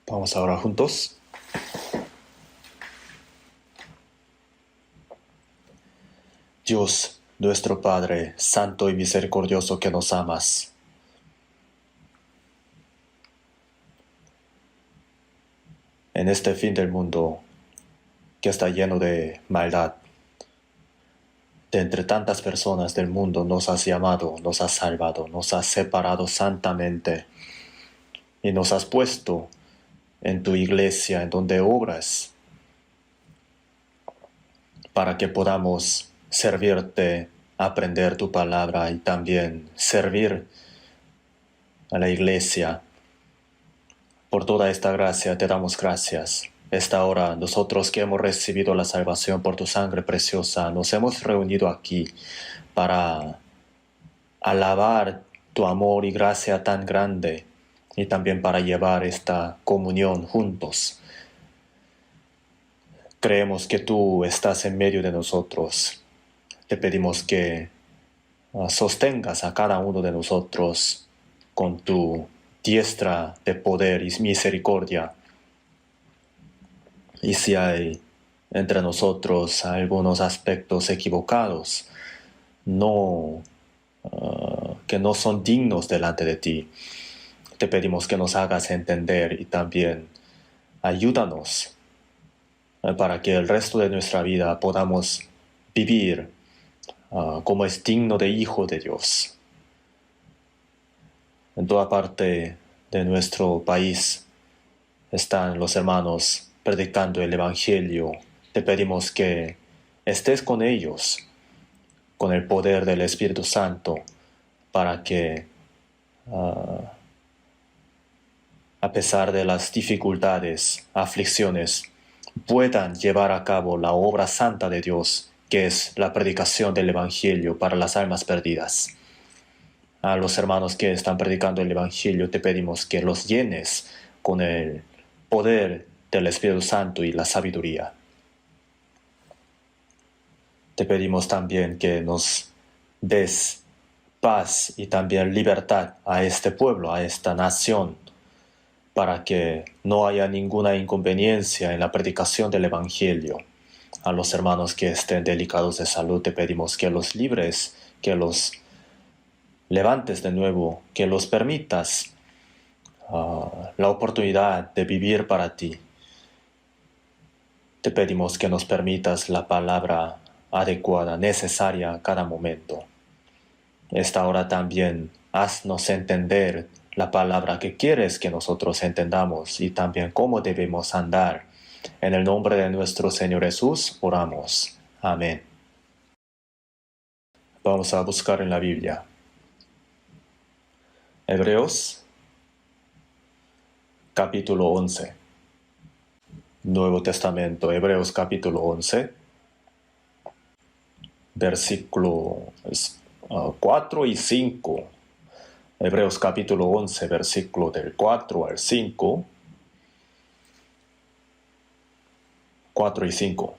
Vamos a orar juntos. Dios, nuestro Padre, santo y misericordioso que nos amas. En este fin del mundo que está lleno de maldad, de entre tantas personas del mundo nos has llamado, nos has salvado, nos has separado santamente y nos has puesto en tu iglesia, en donde obras, para que podamos servirte, aprender tu palabra y también servir a la iglesia. Por toda esta gracia te damos gracias. Esta hora, nosotros que hemos recibido la salvación por tu sangre preciosa, nos hemos reunido aquí para alabar tu amor y gracia tan grande y también para llevar esta comunión juntos. Creemos que tú estás en medio de nosotros. Te pedimos que sostengas a cada uno de nosotros con tu diestra de poder y misericordia. Y si hay entre nosotros algunos aspectos equivocados, que no son dignos delante de ti, te pedimos que nos hagas entender y también ayúdanos para que el resto de nuestra vida podamos vivir como es digno de hijo de Dios. En toda parte de nuestro país están los hermanos predicando el Evangelio. Te pedimos que estés con ellos, con el poder del Espíritu Santo, para que, a pesar de las dificultades, aflicciones, puedan llevar a cabo la obra santa de Dios, que es la predicación del Evangelio para las almas perdidas. A los hermanos que están predicando el Evangelio te pedimos que los llenes con el poder del Espíritu Santo y la sabiduría. Te pedimos también que nos des paz y también libertad a este pueblo, a esta nación, para que no haya ninguna inconveniencia en la predicación del Evangelio. A los hermanos que estén delicados de salud te pedimos que los libres, que los levantes de nuevo, que los permitas la oportunidad de vivir para ti. Te pedimos que nos permitas la palabra adecuada, necesaria a cada momento. Esta hora también haznos entender la palabra que quieres que nosotros entendamos y también cómo debemos andar. En el nombre de nuestro Señor Jesús oramos. Amén. Vamos a buscar en la Biblia. Hebreos, capítulo 11. Nuevo Testamento, Hebreos capítulo 11, versículo 4 y 5. Hebreos capítulo 11, versículo del 4 al 5. 4 y 5.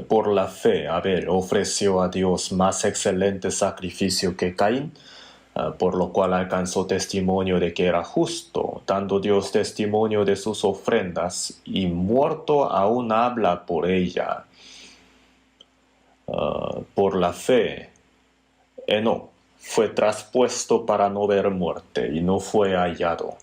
Por la fe, Abel ofreció a Dios más excelente sacrificio que Caín, por lo cual alcanzó testimonio de que era justo, dando Dios testimonio de sus ofrendas, y muerto aún habla por ella. Por la fe, Enoc fue traspuesto para no ver muerte, y no fue hallado,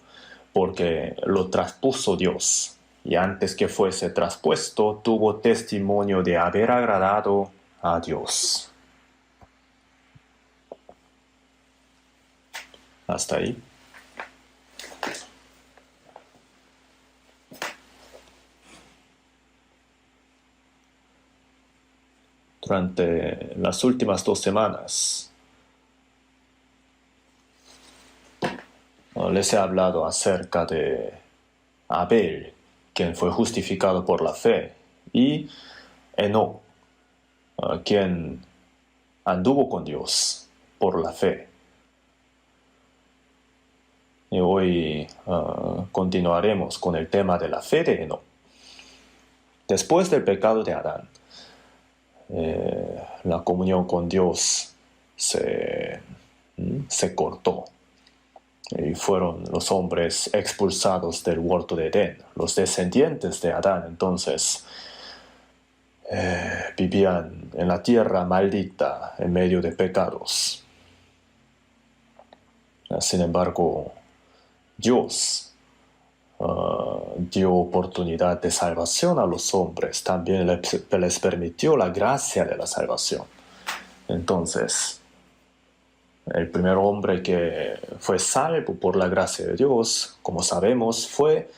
porque lo traspuso Dios, y antes que fuese traspuesto, tuvo testimonio de haber agradado a Dios. Hasta ahí. Durante las últimas 2 semanas les he hablado acerca de Abel, quien fue justificado por la fe, y Enoc, quien anduvo con Dios por la fe. Y hoy continuaremos con el tema de la fe de Enoc. Después del pecado de Adán, la comunión con Dios se cortó. y fueron los hombres expulsados del huerto de Edén, los descendientes de Adán. Entonces vivían en la tierra maldita en medio de pecados. Sin embargo, Dios dio oportunidad de salvación a los hombres, también les permitió la gracia de la salvación. Entonces, el primer hombre que fue salvo por la gracia de Dios, como sabemos, fue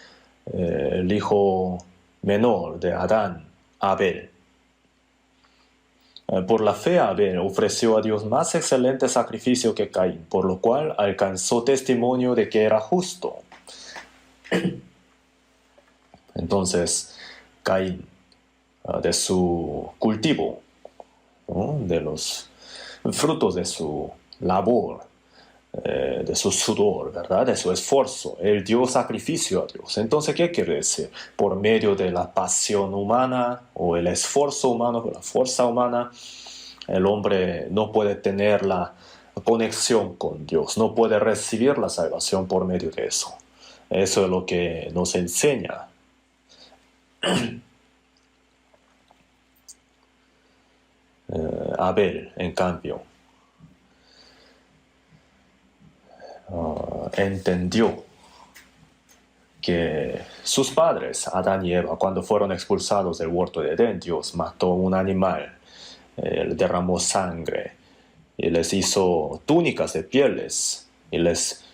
el hijo menor de Adán, Abel. Por la fe, Abel ofreció a Dios más excelente sacrificio que Caín, por lo cual alcanzó testimonio de que era justo. Entonces, Caín, de su cultivo, ¿no?, de los frutos de su labor, de su sudor, ¿verdad?, de su esfuerzo, él dio sacrificio a Dios. Entonces, ¿qué quiere decir? Por medio de la pasión humana o el esfuerzo humano, la fuerza humana, el hombre no puede tener la conexión con Dios, no puede recibir la salvación por medio de eso. Eso es lo que nos enseña Abel, en cambio, entendió que sus padres, Adán y Eva, cuando fueron expulsados del huerto de Edén, Dios mató un animal, derramó sangre y les hizo túnicas de pieles y les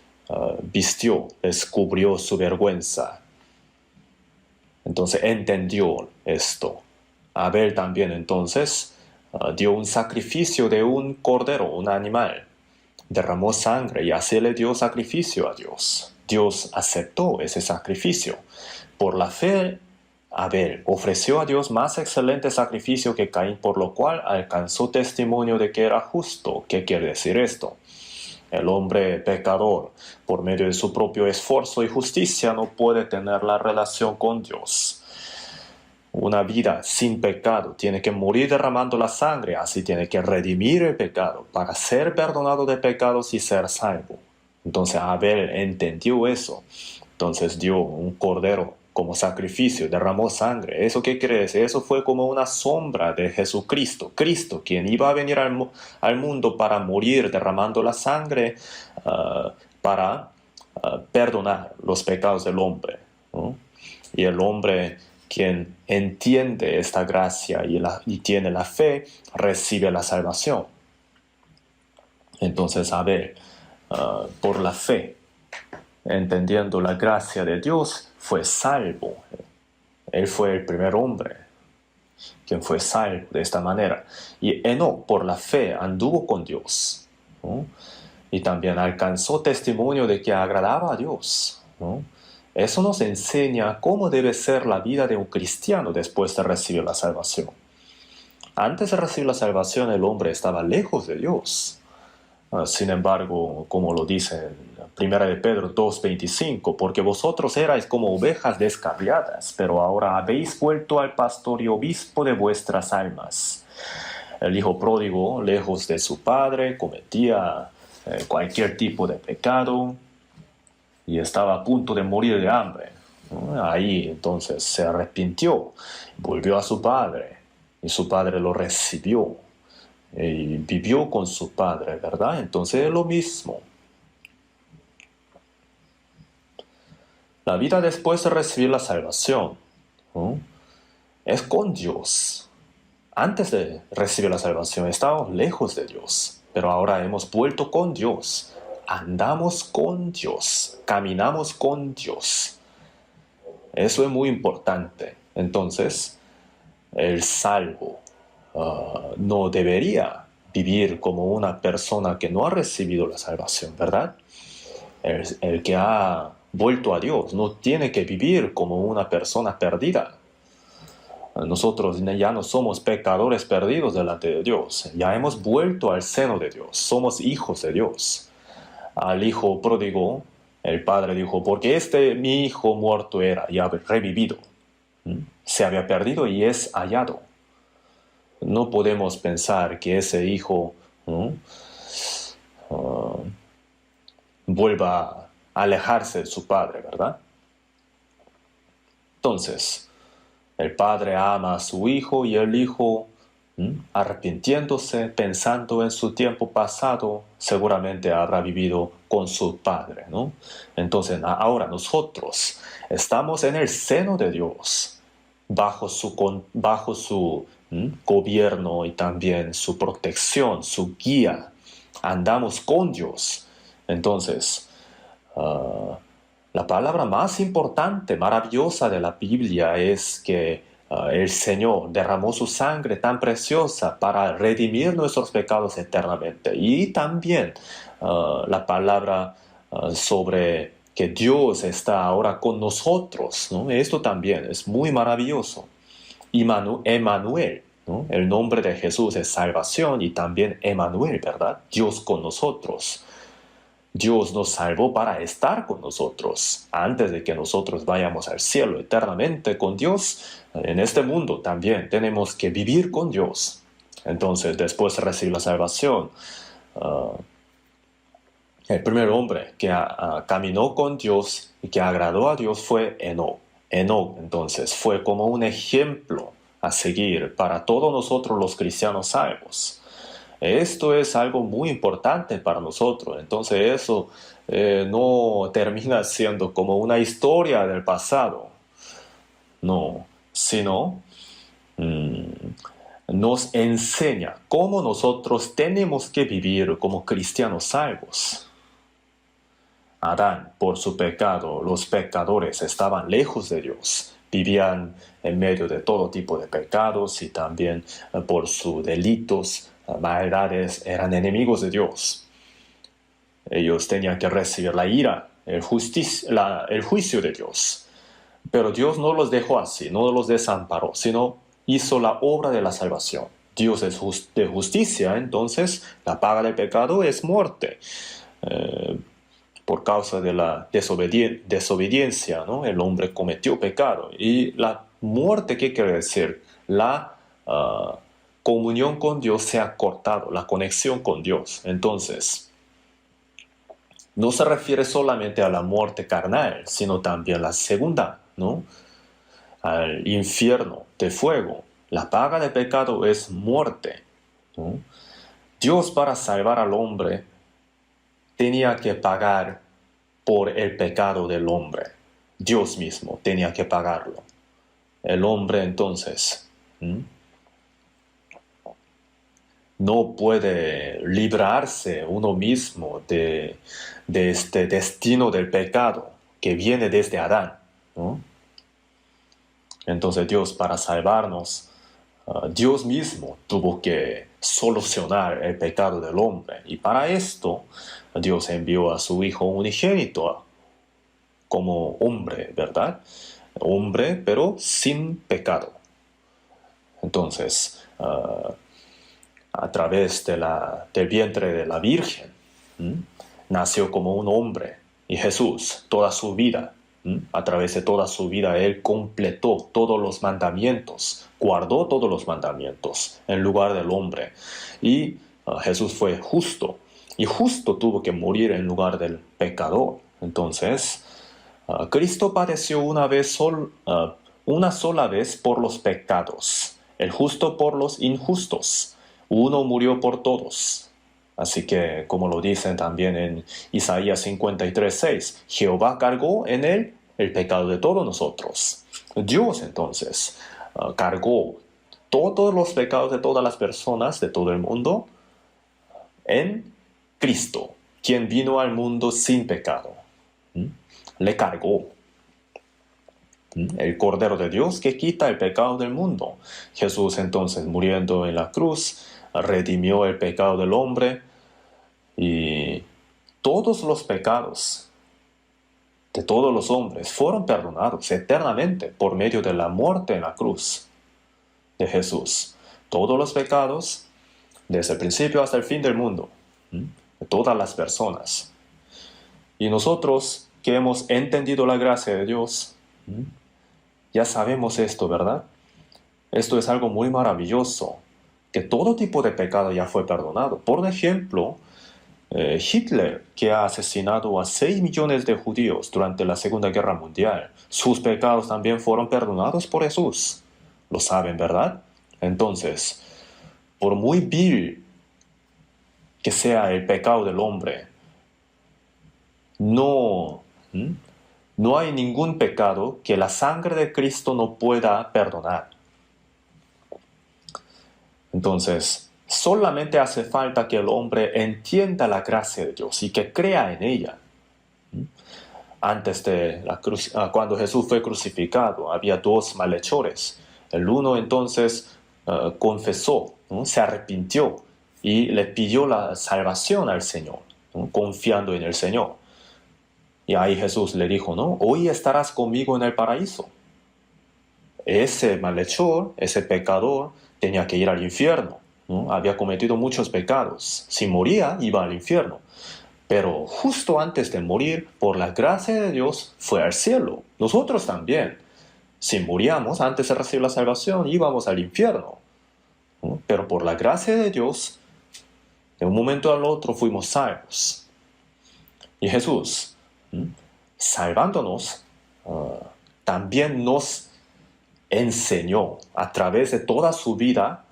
vistió, les cubrió su vergüenza. Entonces entendió esto. Abel también entonces dio un sacrificio de un cordero, un animal. Derramó sangre y así le dio sacrificio a Dios. Dios aceptó ese sacrificio. Por la fe, Abel ofreció a Dios más excelente sacrificio que Caín, por lo cual alcanzó testimonio de que era justo. ¿Qué quiere decir esto? El hombre pecador, por medio de su propio esfuerzo y justicia, no puede tener la relación con Dios. Una vida sin pecado tiene que morir derramando la sangre, así tiene que redimir el pecado para ser perdonado de pecados y ser salvo. Entonces Abel entendió eso. Entonces dio un cordero como sacrificio, derramó sangre. ¿Eso qué quiere decir? Eso fue como una sombra de Jesucristo. Cristo, quien iba a venir al mundo para morir derramando la sangre para perdonar los pecados del hombre, ¿no? Y el hombre, quien entiende esta gracia y tiene la fe, recibe la salvación. Entonces Abel, por la fe, entendiendo la gracia de Dios, fue salvo. Él fue el primer hombre quien fue salvo de esta manera. Y Enoc, por la fe, anduvo con Dios, ¿no? Y también alcanzó testimonio de que agradaba a Dios, ¿no? Eso nos enseña cómo debe ser la vida de un cristiano después de recibir la salvación. Antes de recibir la salvación, el hombre estaba lejos de Dios. Sin embargo, como lo dice en 1 de Pedro 2:25, porque vosotros erais como ovejas descarriadas, pero ahora habéis vuelto al pastor y obispo de vuestras almas. El hijo pródigo, lejos de su padre, cometía cualquier tipo de pecado y estaba a punto de morir de hambre. Ahí entonces se arrepintió, volvió a su padre y su padre lo recibió y vivió con su padre, ¿verdad? Entonces es lo mismo. La vida después de recibir la salvación, ¿no?, es con Dios. Antes de recibir la salvación estábamos lejos de Dios, pero ahora hemos vuelto con Dios. Andamos con Dios, caminamos con Dios. Eso es muy importante. Entonces, el salvo no debería vivir como una persona que no ha recibido la salvación, ¿verdad? El que ha vuelto a Dios no tiene que vivir como una persona perdida. Nosotros ya no somos pecadores perdidos delante de Dios. Ya hemos vuelto al seno de Dios. Somos hijos de Dios. Al hijo pródigo, el padre dijo, porque mi hijo muerto era y ha revivido. Se había perdido y es hallado. No podemos pensar que ese hijo vuelva alejarse de su Padre, ¿verdad? Entonces, el Padre ama a su Hijo y el Hijo, arrepintiéndose, pensando en su tiempo pasado, seguramente habrá vivido con su Padre, ¿no? Entonces, ahora nosotros estamos en el seno de Dios, bajo su gobierno y también su protección, su guía. Andamos con Dios. Entonces, la palabra más importante, maravillosa de la Biblia es que el Señor derramó su sangre tan preciosa para redimir nuestros pecados eternamente. Y también la palabra sobre que Dios está ahora con nosotros, ¿no? Esto también es muy maravilloso. Emmanuel, ¿no? El nombre de Jesús es salvación y también Emmanuel, ¿verdad? Dios con nosotros. Dios nos salvó para estar con nosotros. Antes de que nosotros vayamos al cielo eternamente con Dios, en este mundo también tenemos que vivir con Dios. Entonces, después de recibir la salvación, el primer hombre que caminó con Dios y que agradó a Dios fue Enoc. Enoc, entonces, fue como un ejemplo a seguir para todos nosotros los cristianos salvos. Esto es algo muy importante para nosotros. Entonces eso no termina siendo como una historia del pasado, no, sino nos enseña cómo nosotros tenemos que vivir como cristianos salvos. Adán, por su pecado, los pecadores estaban lejos de Dios. Vivían en medio de todo tipo de pecados y también por sus delitos, maldades, eran enemigos de Dios. Ellos tenían que recibir la ira, el juicio de Dios. Pero Dios no los dejó así, no los desamparó, sino hizo la obra de la salvación. Dios es de justicia, entonces la paga del pecado es muerte. Por causa de la desobediencia, ¿no? El hombre cometió pecado. Y la muerte, ¿qué quiere decir? La comunión con Dios se ha cortado, la conexión con Dios. Entonces, no se refiere solamente a la muerte carnal, sino también la segunda, ¿no? Al infierno de fuego. La paga del pecado es muerte, ¿no? Dios, para salvar al hombre, tenía que pagar por el pecado del hombre. Dios mismo tenía que pagarlo. El hombre entonces no puede librarse uno mismo de este destino del pecado que viene desde Adán, ¿no? Entonces Dios, para salvarnos, Dios mismo tuvo que solucionar el pecado del hombre. Y para esto, Dios envió a su Hijo unigénito como hombre, ¿verdad? Hombre, pero sin pecado. Entonces, a través del vientre de la Virgen, nació como un hombre. Y Jesús, toda su vida, a través de toda su vida, Él completó todos los mandamientos, guardó todos los mandamientos en lugar del hombre. Y Jesús fue justo, y justo tuvo que morir en lugar del pecador. Entonces, Cristo padeció una sola vez por los pecados, el justo por los injustos. Uno murió por todos. Así que, como lo dicen también en Isaías 53:6, Jehová cargó en él el pecado de todos nosotros. Dios entonces cargó todos los pecados de todas las personas de todo el mundo en Cristo, quien vino al mundo sin pecado. Le cargó. El Cordero de Dios que quita el pecado del mundo. Jesús entonces, muriendo en la cruz, redimió el pecado del hombre. Y todos los pecados de todos los hombres fueron perdonados eternamente por medio de la muerte en la cruz de Jesús. Todos los pecados, desde el principio hasta el fin del mundo, de todas las personas. Y nosotros que hemos entendido la gracia de Dios, ya sabemos esto, ¿verdad? Esto es algo muy maravilloso, que todo tipo de pecado ya fue perdonado. Por ejemplo, Hitler, que ha asesinado a 6 millones de judíos durante la Segunda Guerra Mundial, sus pecados también fueron perdonados por Jesús. Lo saben, ¿verdad? Entonces, por muy vil que sea el pecado del hombre, no, no hay ningún pecado que la sangre de Cristo no pueda perdonar. Entonces, solamente hace falta que el hombre entienda la gracia de Dios y que crea en ella. Antes de cuando Jesús fue crucificado, había dos malhechores. El uno entonces confesó, ¿no? Se arrepintió y le pidió la salvación al Señor, ¿no? Confiando en el Señor. Y ahí Jesús le dijo, ¿no? Hoy estarás conmigo en el paraíso. Ese malhechor, ese pecador, tenía que ir al infierno, ¿no? Había cometido muchos pecados. Si moría, iba al infierno. Pero justo antes de morir, por la gracia de Dios, fue al cielo. Nosotros también. Si moríamos antes de recibir la salvación, íbamos al infierno, ¿no? Pero por la gracia de Dios, de un momento al otro fuimos salvos. Y Jesús, salvándonos, también nos enseñó a través de toda su vida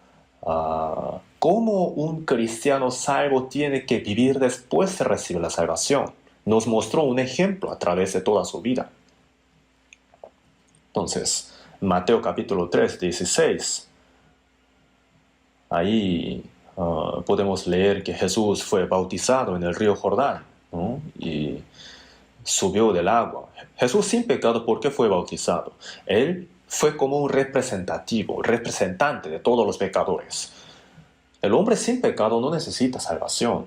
cómo un cristiano salvo tiene que vivir después de recibir la salvación. Nos mostró un ejemplo a través de toda su vida. Entonces, Mateo capítulo 3, 16. Ahí podemos leer que Jesús fue bautizado en el río Jordán, ¿no? Y subió del agua. Jesús sin pecado, ¿por qué fue bautizado? Él fue como un representante de todos los pecadores. El hombre sin pecado no necesita salvación.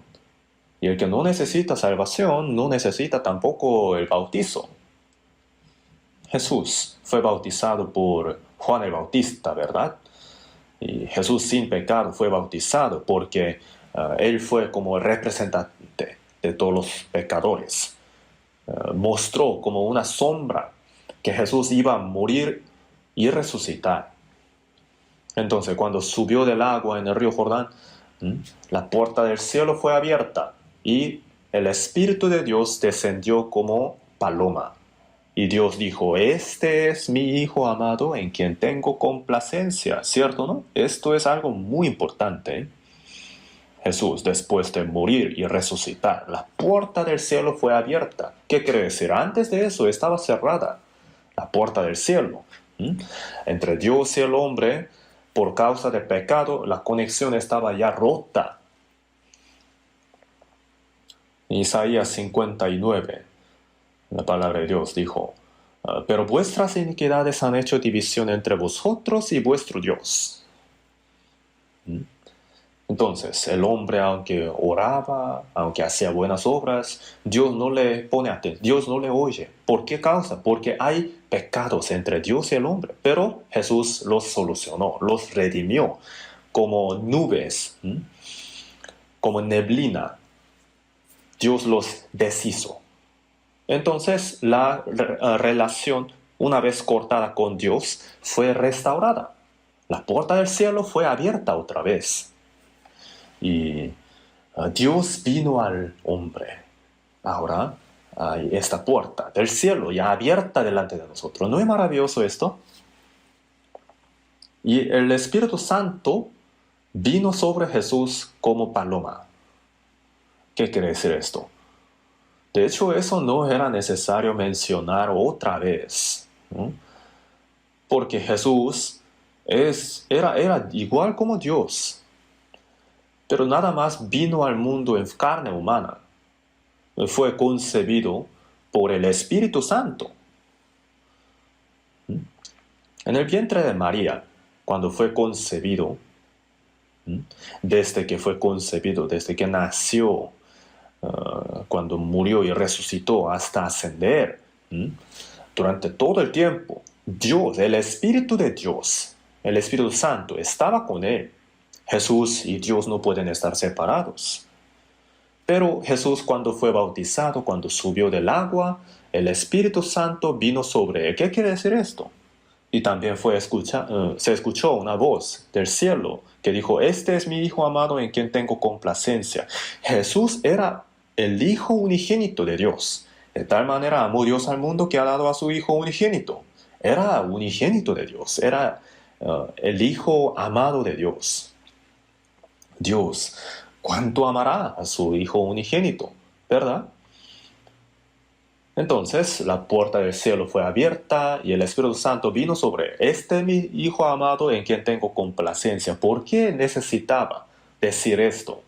Y el que no necesita salvación no necesita tampoco el bautizo. Jesús fue bautizado por Juan el Bautista, ¿verdad? Y Jesús sin pecado fue bautizado porque él fue como el representante de todos los pecadores. Mostró como una sombra que Jesús iba a morir y resucitar. Entonces, cuando subió del agua en el río Jordán, la puerta del cielo fue abierta y el Espíritu de Dios descendió como paloma. Y Dios dijo, este es mi Hijo amado en quien tengo complacencia, ¿cierto, no? Esto es algo muy importante, ¿eh? Jesús, después de morir y resucitar, la puerta del cielo fue abierta. ¿Qué quiere decir? Antes de eso estaba cerrada la puerta del cielo. Entre Dios y el hombre, por causa del pecado, la conexión estaba ya rota. En Isaías 59, la palabra de Dios dijo, pero vuestras iniquidades han hecho división entre vosotros y vuestro Dios. Entonces, el hombre, aunque oraba, aunque hacía buenas obras, Dios no le pone atención, Dios no le oye. ¿Por qué causa? Porque hay pecados entre Dios y el hombre. Pero Jesús los solucionó, los redimió como nubes, como neblina. Dios los deshizo. Entonces, la relación, una vez cortada con Dios, fue restaurada. La puerta del cielo fue abierta otra vez. Y Dios vino al hombre. Ahora hay esta puerta del cielo ya abierta delante de nosotros. ¿No es maravilloso esto? Y el Espíritu Santo vino sobre Jesús como paloma. ¿Qué quiere decir esto? De hecho, eso no era necesario mencionar otra vez, ¿no? Porque Jesús era igual como Dios, pero nada más vino al mundo en carne humana. Fue concebido por el Espíritu Santo. En el vientre de María, cuando fue concebido, desde que nació, cuando murió y resucitó hasta ascender, durante todo el tiempo, Dios, el Espíritu de Dios, el Espíritu Santo, estaba con él. Jesús y Dios no pueden estar separados. Pero Jesús, cuando fue bautizado, cuando subió del agua, el Espíritu Santo vino sobre él. ¿Qué quiere decir esto? Y también se escuchó una voz del cielo que dijo, este es mi Hijo amado en quien tengo complacencia. Jesús era el Hijo unigénito de Dios. De tal manera amó Dios al mundo que ha dado a su Hijo unigénito. Era unigénito de Dios, era el Hijo amado de Dios. Dios, ¿cuánto amará a su Hijo unigénito? ¿Verdad? Entonces la puerta del cielo fue abierta y el Espíritu Santo vino sobre él. Este es mi Hijo amado en quien tengo complacencia. ¿Por qué necesitaba decir esto?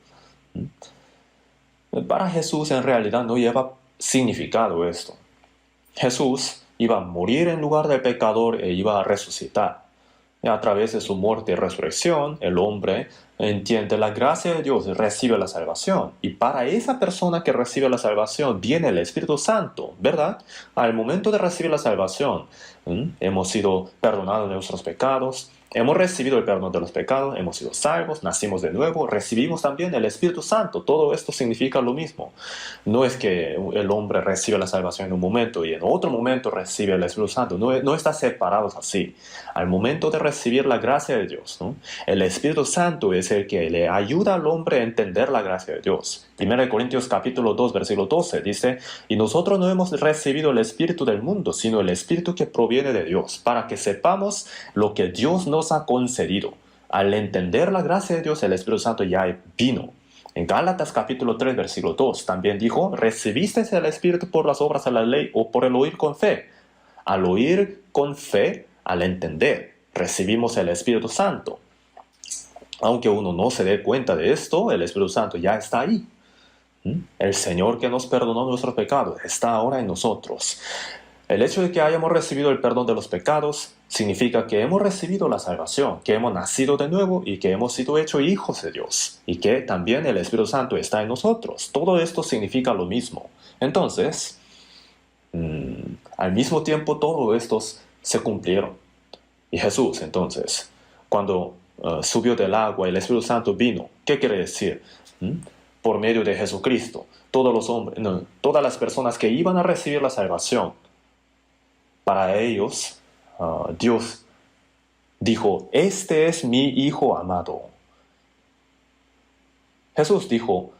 Para Jesús en realidad no lleva significado esto. Jesús iba a morir en lugar del pecador e iba a resucitar. A través de su muerte y resurrección, el hombre entiende la gracia de Dios y recibe la salvación. Y para esa persona que recibe la salvación viene el Espíritu Santo, ¿verdad? Al momento de recibir la salvación, hemos sido perdonados de nuestros pecados, hemos recibido el perdón de los pecados, hemos sido salvos, nacimos de nuevo, recibimos también el Espíritu Santo. Todo esto significa lo mismo. No es que el hombre recibe la salvación en un momento y en otro momento recibe el Espíritu Santo. No está separados así. Al momento de recibir la gracia de Dios, ¿no? El Espíritu Santo es el que le ayuda al hombre a entender la gracia de Dios. 1 Corintios capítulo 2, versículo 12 dice, y nosotros no hemos recibido el Espíritu del mundo, sino el Espíritu que proviene de Dios, para que sepamos lo que Dios nos ha concedido. Al entender la gracia de Dios, el Espíritu Santo ya vino. En Gálatas capítulo 3, versículo 2 también dijo, ¿recibiste el Espíritu por las obras de la ley o por el oír con fe? Al oír con fe, al entender, recibimos el Espíritu Santo. Aunque uno no se dé cuenta de esto, el Espíritu Santo ya está ahí. El Señor que nos perdonó nuestros pecados está ahora en nosotros. El hecho de que hayamos recibido el perdón de los pecados significa que hemos recibido la salvación, que hemos nacido de nuevo y que hemos sido hechos hijos de Dios y que también el Espíritu Santo está en nosotros. Todo esto significa lo mismo. Entonces, al mismo tiempo todos estos se cumplieron. Y Jesús, entonces, cuando subió del agua y el Espíritu Santo vino, ¿qué quiere decir? Por medio de Jesucristo, todos los hombres, todas las personas que iban a recibir la salvación, para ellos, Dios dijo, este es mi Hijo amado. Jesús dijo,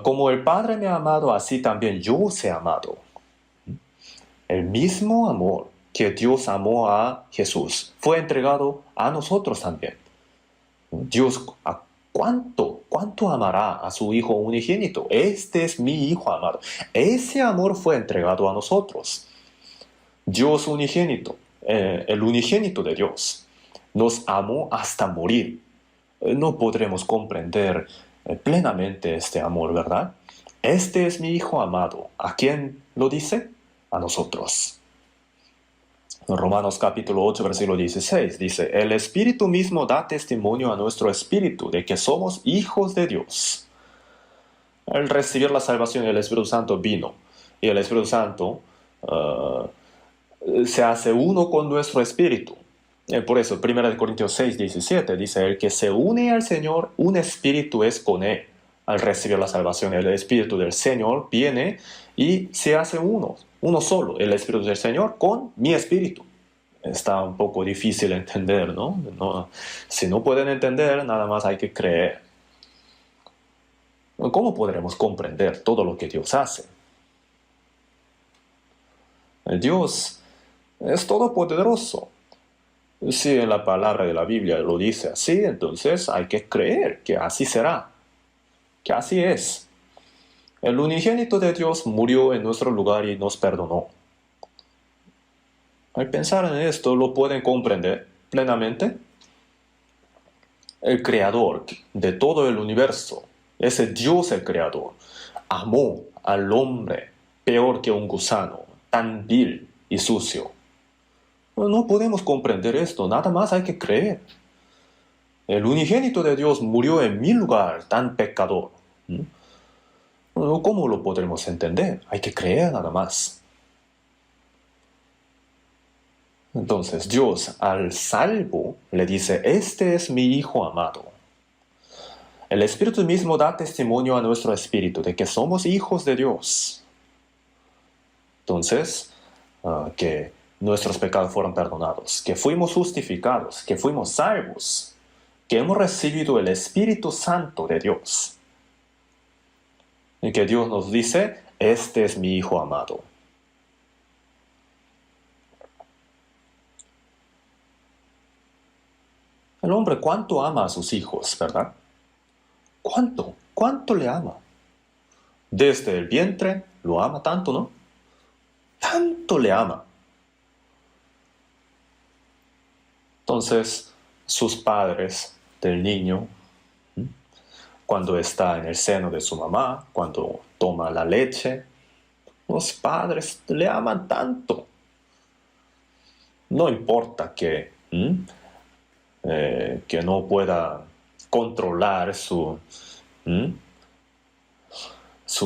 como el Padre me ha amado, así también yo os he amado. El mismo amor que Dios amó a Jesús fue entregado a nosotros también. Dios, ¿cuánto amará a su Hijo unigénito? Este es mi Hijo amado. Ese amor fue entregado a nosotros. Dios unigénito, el unigénito de Dios, nos amó hasta morir. No podremos comprender plenamente este amor, ¿verdad? Este es mi Hijo amado. ¿A quién lo dice? A nosotros. En Romanos capítulo 8, versículo 16, dice, el Espíritu mismo da testimonio a nuestro espíritu de que somos hijos de Dios. Al recibir la salvación, el Espíritu Santo vino. Y el Espíritu Santo se hace uno con nuestro espíritu. Por eso, 1 Corintios 6, 17, dice, el que se une al Señor, un espíritu es con él. Al recibir la salvación, el Espíritu del Señor viene y se hace uno solo, el Espíritu del Señor con mi espíritu. Está un poco difícil entender, ¿no? Si no pueden entender, nada más hay que creer. ¿Cómo podremos comprender todo lo que Dios hace? Dios es todopoderoso. Si en la palabra de la Biblia lo dice así, entonces hay que creer que así será, que así es. El unigénito de Dios murió en nuestro lugar y nos perdonó. Al pensar en esto, ¿lo pueden comprender plenamente? El creador de todo el universo, ese Dios el creador, amó al hombre peor que un gusano, tan vil y sucio. No podemos comprender esto, nada más hay que creer. El unigénito de Dios murió en mi lugar, tan pecador. ¿Cómo lo podremos entender? Hay que creer nada más. Entonces Dios al salvo le dice, este es mi Hijo amado. El Espíritu mismo da testimonio a nuestro espíritu de que somos hijos de Dios. Entonces, que nuestros pecados fueron perdonados, que fuimos justificados, que fuimos salvos, que hemos recibido el Espíritu Santo de Dios. Y que Dios nos dice, este es mi Hijo amado. El hombre cuánto ama a sus hijos, ¿verdad? ¿Cuánto le ama? Desde el vientre lo ama tanto, ¿no? Tanto le ama. Entonces, sus padres del niño, cuando está en el seno de su mamá, cuando toma la leche, los padres le aman tanto. No importa que no pueda controlar su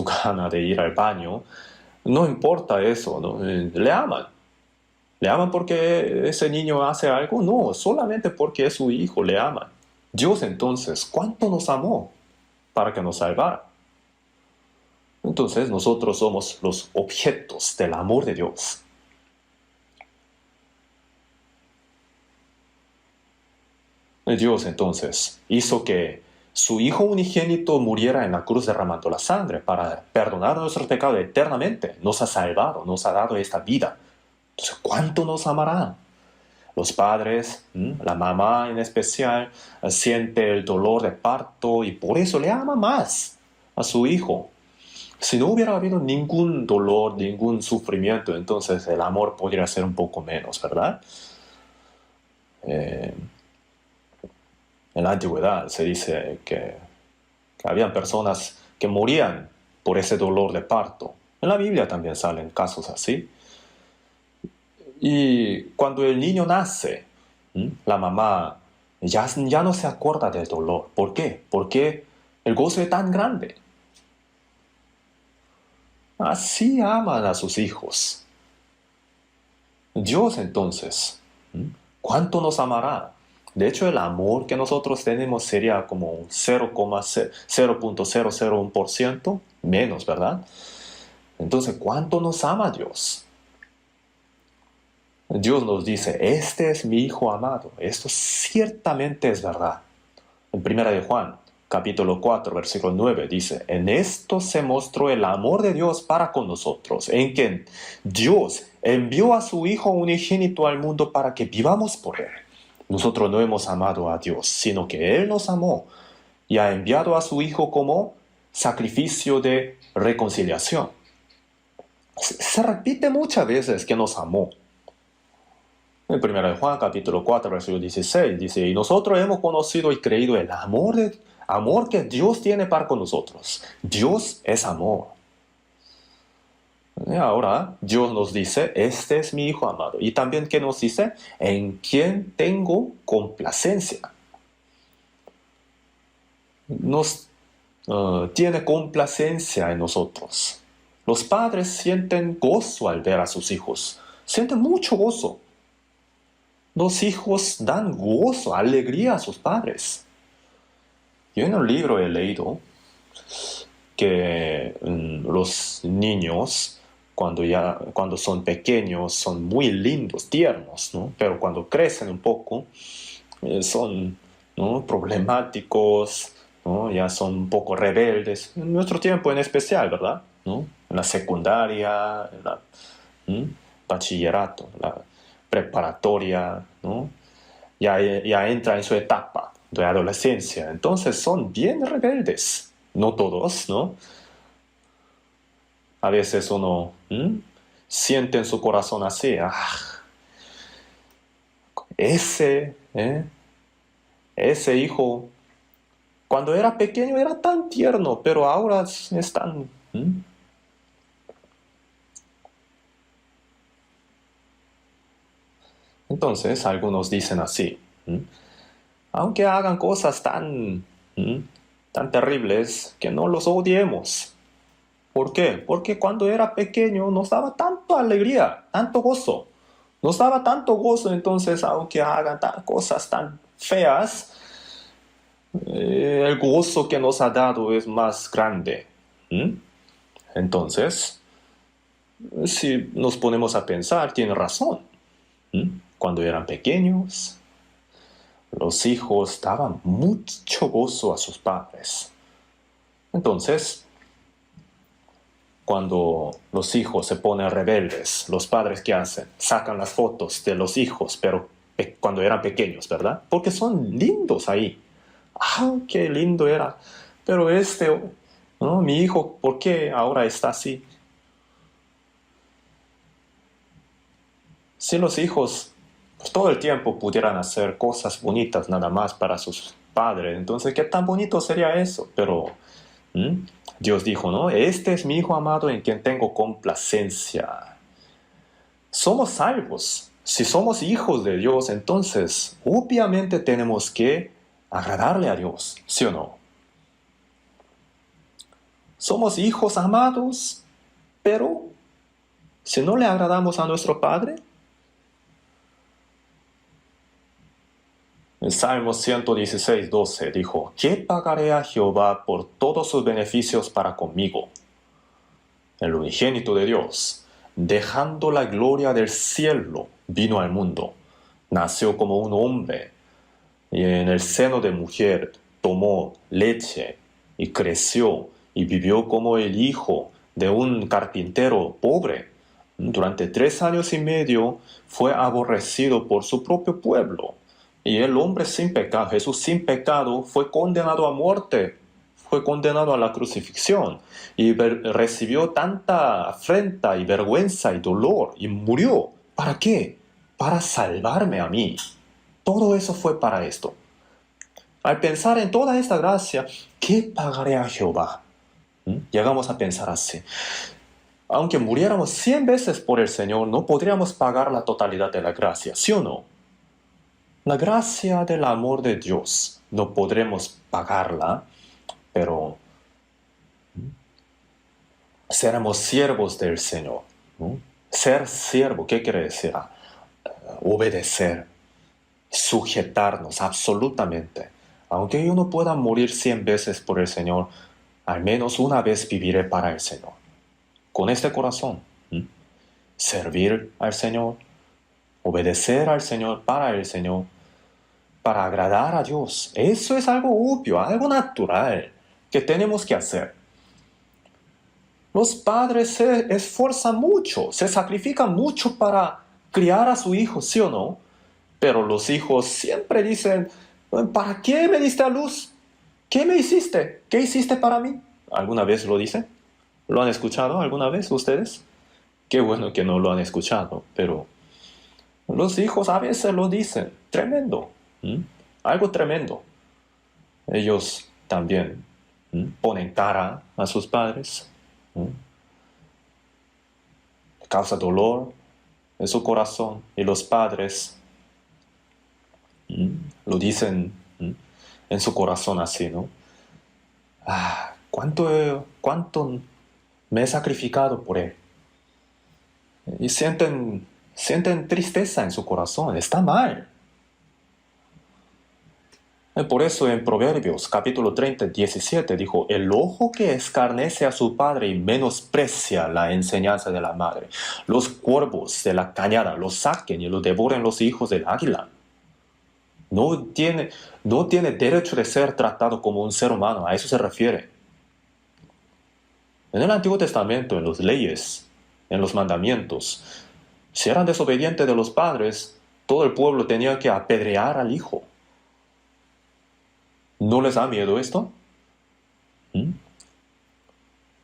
gana de ir al baño. No importa eso, ¿no? Le aman. ¿Le aman porque ese niño hace algo? No, solamente porque es su hijo, le aman. Dios entonces, ¿cuánto nos amó para que nos salvara? Entonces nosotros somos los objetos del amor de Dios. Dios entonces hizo que su Hijo unigénito muriera en la cruz derramando la sangre para perdonar nuestros pecados eternamente. Nos ha salvado, nos ha dado esta vida. Entonces, ¿cuánto nos amará? Los padres, la mamá en especial, siente el dolor de parto y por eso le ama más a su hijo. Si no hubiera habido ningún dolor, ningún sufrimiento, entonces el amor podría ser un poco menos, ¿verdad? En la antigüedad se dice que habían personas que morían por ese dolor de parto. En la Biblia también salen casos así. Y cuando el niño nace, la mamá ya no se acuerda del dolor. ¿Por qué? Porque el gozo es tan grande. Así aman a sus hijos. Dios entonces, ¿cuánto nos amará? De hecho, el amor que nosotros tenemos sería como un 0,001% menos, ¿verdad? Entonces, ¿cuánto nos ama Dios? Dios nos dice, este es mi Hijo amado. Esto ciertamente es verdad. En 1 de Juan, capítulo 4, versículo 9, dice, en esto se mostró el amor de Dios para con nosotros, en que Dios envió a su Hijo unigénito al mundo para que vivamos por Él. Nosotros no hemos amado a Dios, sino que Él nos amó y ha enviado a su Hijo como sacrificio de reconciliación. Se repite muchas veces que nos amó. En 1 Juan capítulo 4, versículo 16, dice, y nosotros hemos conocido y creído el amor que Dios tiene para con nosotros. Dios es amor. Y ahora Dios nos dice, este es mi Hijo amado. Y también que nos dice, en quien tengo complacencia. Tiene complacencia en nosotros. Los padres sienten gozo al ver a sus hijos. Sienten mucho gozo. Los hijos dan gozo, alegría a sus padres. Yo en un libro he leído que los niños, cuando son pequeños, son muy lindos, tiernos, ¿no? Pero cuando crecen un poco, son, ¿no?, problemáticos, ¿no? Ya son un poco rebeldes. En nuestro tiempo en especial, ¿verdad? ¿No? En la secundaria, bachillerato, la preparatoria, ¿no? Ya entra en su etapa de adolescencia. Entonces son bien rebeldes. No todos, ¿no? A veces uno siente en su corazón así, ese hijo, cuando era pequeño era tan tierno, pero ahora es tan... Entonces algunos dicen así, aunque hagan cosas tan terribles, que no los odiemos. ¿Por qué? Porque cuando era pequeño nos daba tanta alegría, tanto gozo. Nos daba tanto gozo, entonces aunque hagan cosas tan feas, el gozo que nos ha dado es más grande. Entonces, si nos ponemos a pensar, tiene razón. Cuando eran pequeños, los hijos daban mucho gozo a sus padres. Entonces, cuando los hijos se ponen rebeldes, los padres, ¿qué hacen? Sacan las fotos de los hijos, pero cuando eran pequeños, ¿verdad? Porque son lindos ahí. ¡Ah, qué lindo era! Pero ¿no? Mi hijo, ¿por qué ahora está así? Si los hijos pues, todo el tiempo pudieran hacer cosas bonitas nada más para sus padres, entonces, ¿qué tan bonito sería eso? Pero ¿Mm? Dios dijo, ¿no? Este es mi Hijo amado en quien tengo complacencia. Somos salvos. Si somos hijos de Dios, entonces obviamente tenemos que agradarle a Dios, ¿sí o no? Somos hijos amados, pero si no le agradamos a nuestro Padre, el Salmo 116:12 dijo, ¿qué pagaré a Jehová por todos sus beneficios para conmigo? El unigénito de Dios, dejando la gloria del cielo, vino al mundo. Nació como un hombre y en el seno de mujer tomó leche y creció y vivió como el hijo de un carpintero pobre. Durante 3 años y medio fue aborrecido por su propio pueblo. Y el hombre sin pecado, Jesús sin pecado, fue condenado a muerte, fue condenado a la crucifixión y recibió tanta afrenta y vergüenza y dolor y murió. ¿Para qué? Para salvarme a mí. Todo eso fue para esto. Al pensar en toda esta gracia, ¿qué pagaré a Jehová? Llegamos a pensar así. Aunque muriéramos 100 veces por el Señor, no podríamos pagar la totalidad de la gracia, ¿sí o no? La gracia del amor de Dios no podremos pagarla, pero seremos siervos del Señor, ¿no? Ser siervo, ¿qué quiere decir? Obedecer, sujetarnos absolutamente. Aunque yo no pueda morir 100 veces por el Señor, al menos una vez viviré para el Señor. Con este corazón, servir al Señor, obedecer al Señor, para agradar a Dios. Eso es algo obvio, algo natural que tenemos que hacer. Los padres se esfuerzan mucho, se sacrifican mucho para criar a su hijo, ¿sí o no? Pero los hijos siempre dicen, ¿para qué me diste a luz? ¿Qué me hiciste? ¿Qué hiciste para mí? ¿Alguna vez lo dicen? ¿Lo han escuchado alguna vez ustedes? Qué bueno que no lo han escuchado, pero los hijos a veces lo dicen. Tremendo. Algo tremendo. Ellos también ponen cara a sus padres. Causa dolor en su corazón. Y los padres lo dicen en su corazón así, ¿no? ¿Cuánto me he sacrificado por él? Y sienten tristeza en su corazón. Está mal. Por eso en Proverbios capítulo 30, 17 dijo, el ojo que escarnece a su padre y menosprecia la enseñanza de la madre, los cuervos de la cañada lo saquen y lo devoren los hijos del águila. No tiene derecho de ser tratado como un ser humano, a eso se refiere. En el Antiguo Testamento, en las leyes, en los mandamientos, si eran desobedientes de los padres, todo el pueblo tenía que apedrear al hijo. ¿No les da miedo esto?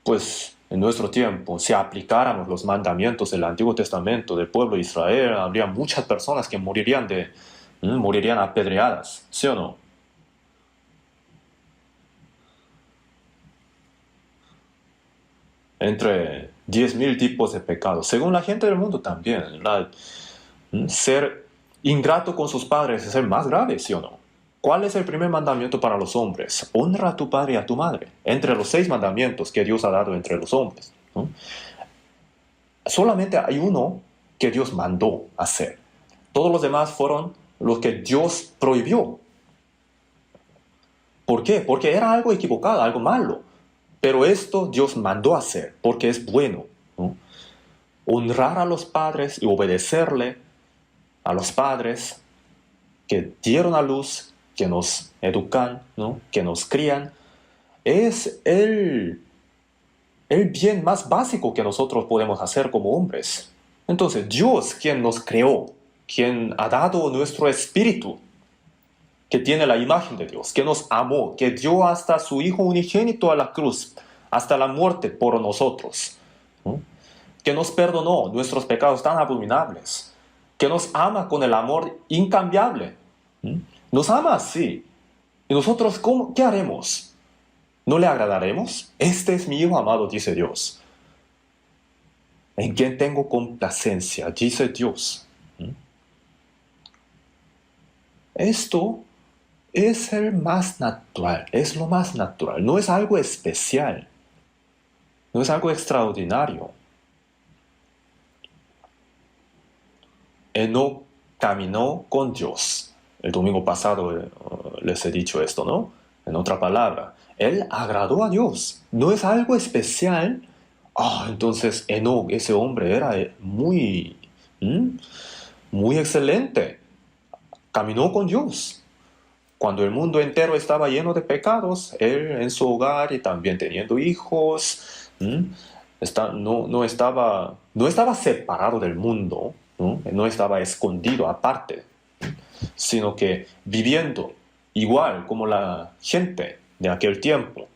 Pues en nuestro tiempo, si aplicáramos los mandamientos del Antiguo Testamento del pueblo de Israel, habría muchas personas que morirían apedreadas, ¿sí o no? Entre 10.000 tipos de pecados, según la gente del mundo también. Ser ingrato con sus padres es el más grave, ¿sí o no? ¿Cuál es el primer mandamiento para los hombres? Honra a tu padre y a tu madre. Entre los 6 mandamientos que Dios ha dado entre los hombres, ¿no? Solamente hay uno que Dios mandó hacer. Todos los demás fueron los que Dios prohibió. ¿Por qué? Porque era algo equivocado, algo malo. Pero esto Dios mandó hacer porque es bueno, ¿no? Honrar a los padres y obedecerle a los padres que dieron a luz, que nos educan, ¿no? Que nos crían, es el bien más básico que nosotros podemos hacer como hombres. Entonces, Dios, quien nos creó, quien ha dado nuestro espíritu, que tiene la imagen de Dios, que nos amó, que dio hasta su Hijo unigénito a la cruz, hasta la muerte por nosotros, ¿no? Que nos perdonó nuestros pecados tan abominables, que nos ama con el amor incambiable, ¿no? Nos ama así. ¿Y nosotros qué haremos? ¿No le agradaremos? Este es mi Hijo amado, dice Dios, en quien tengo complacencia, dice Dios. Esto es el más natural, es lo más natural, no es algo especial, no es algo extraordinario. Enoc caminó con Dios. El domingo pasado les he dicho esto, ¿no? En otra palabra, él agradó a Dios, no es algo especial. Entonces Enoc, ese hombre, era muy excelente, caminó con Dios. Cuando el mundo entero estaba lleno de pecados, él en su hogar y también teniendo hijos, no estaba separado del mundo, ¿no? No estaba escondido aparte, sino que viviendo igual como la gente de aquel tiempo.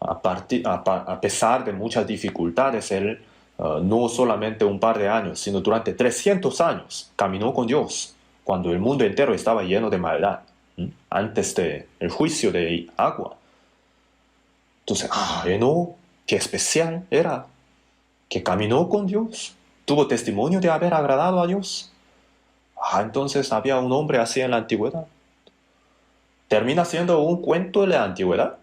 A pesar de muchas dificultades, él no solamente un par de años, sino durante 300 años caminó con Dios, cuando el mundo entero estaba lleno de maldad, antes del juicio de agua. Entonces, Enoc, qué especial era, que caminó con Dios, tuvo testimonio de haber agradado a Dios. Entonces había un hombre así en la antigüedad. ¿Termina siendo un cuento de la antigüedad?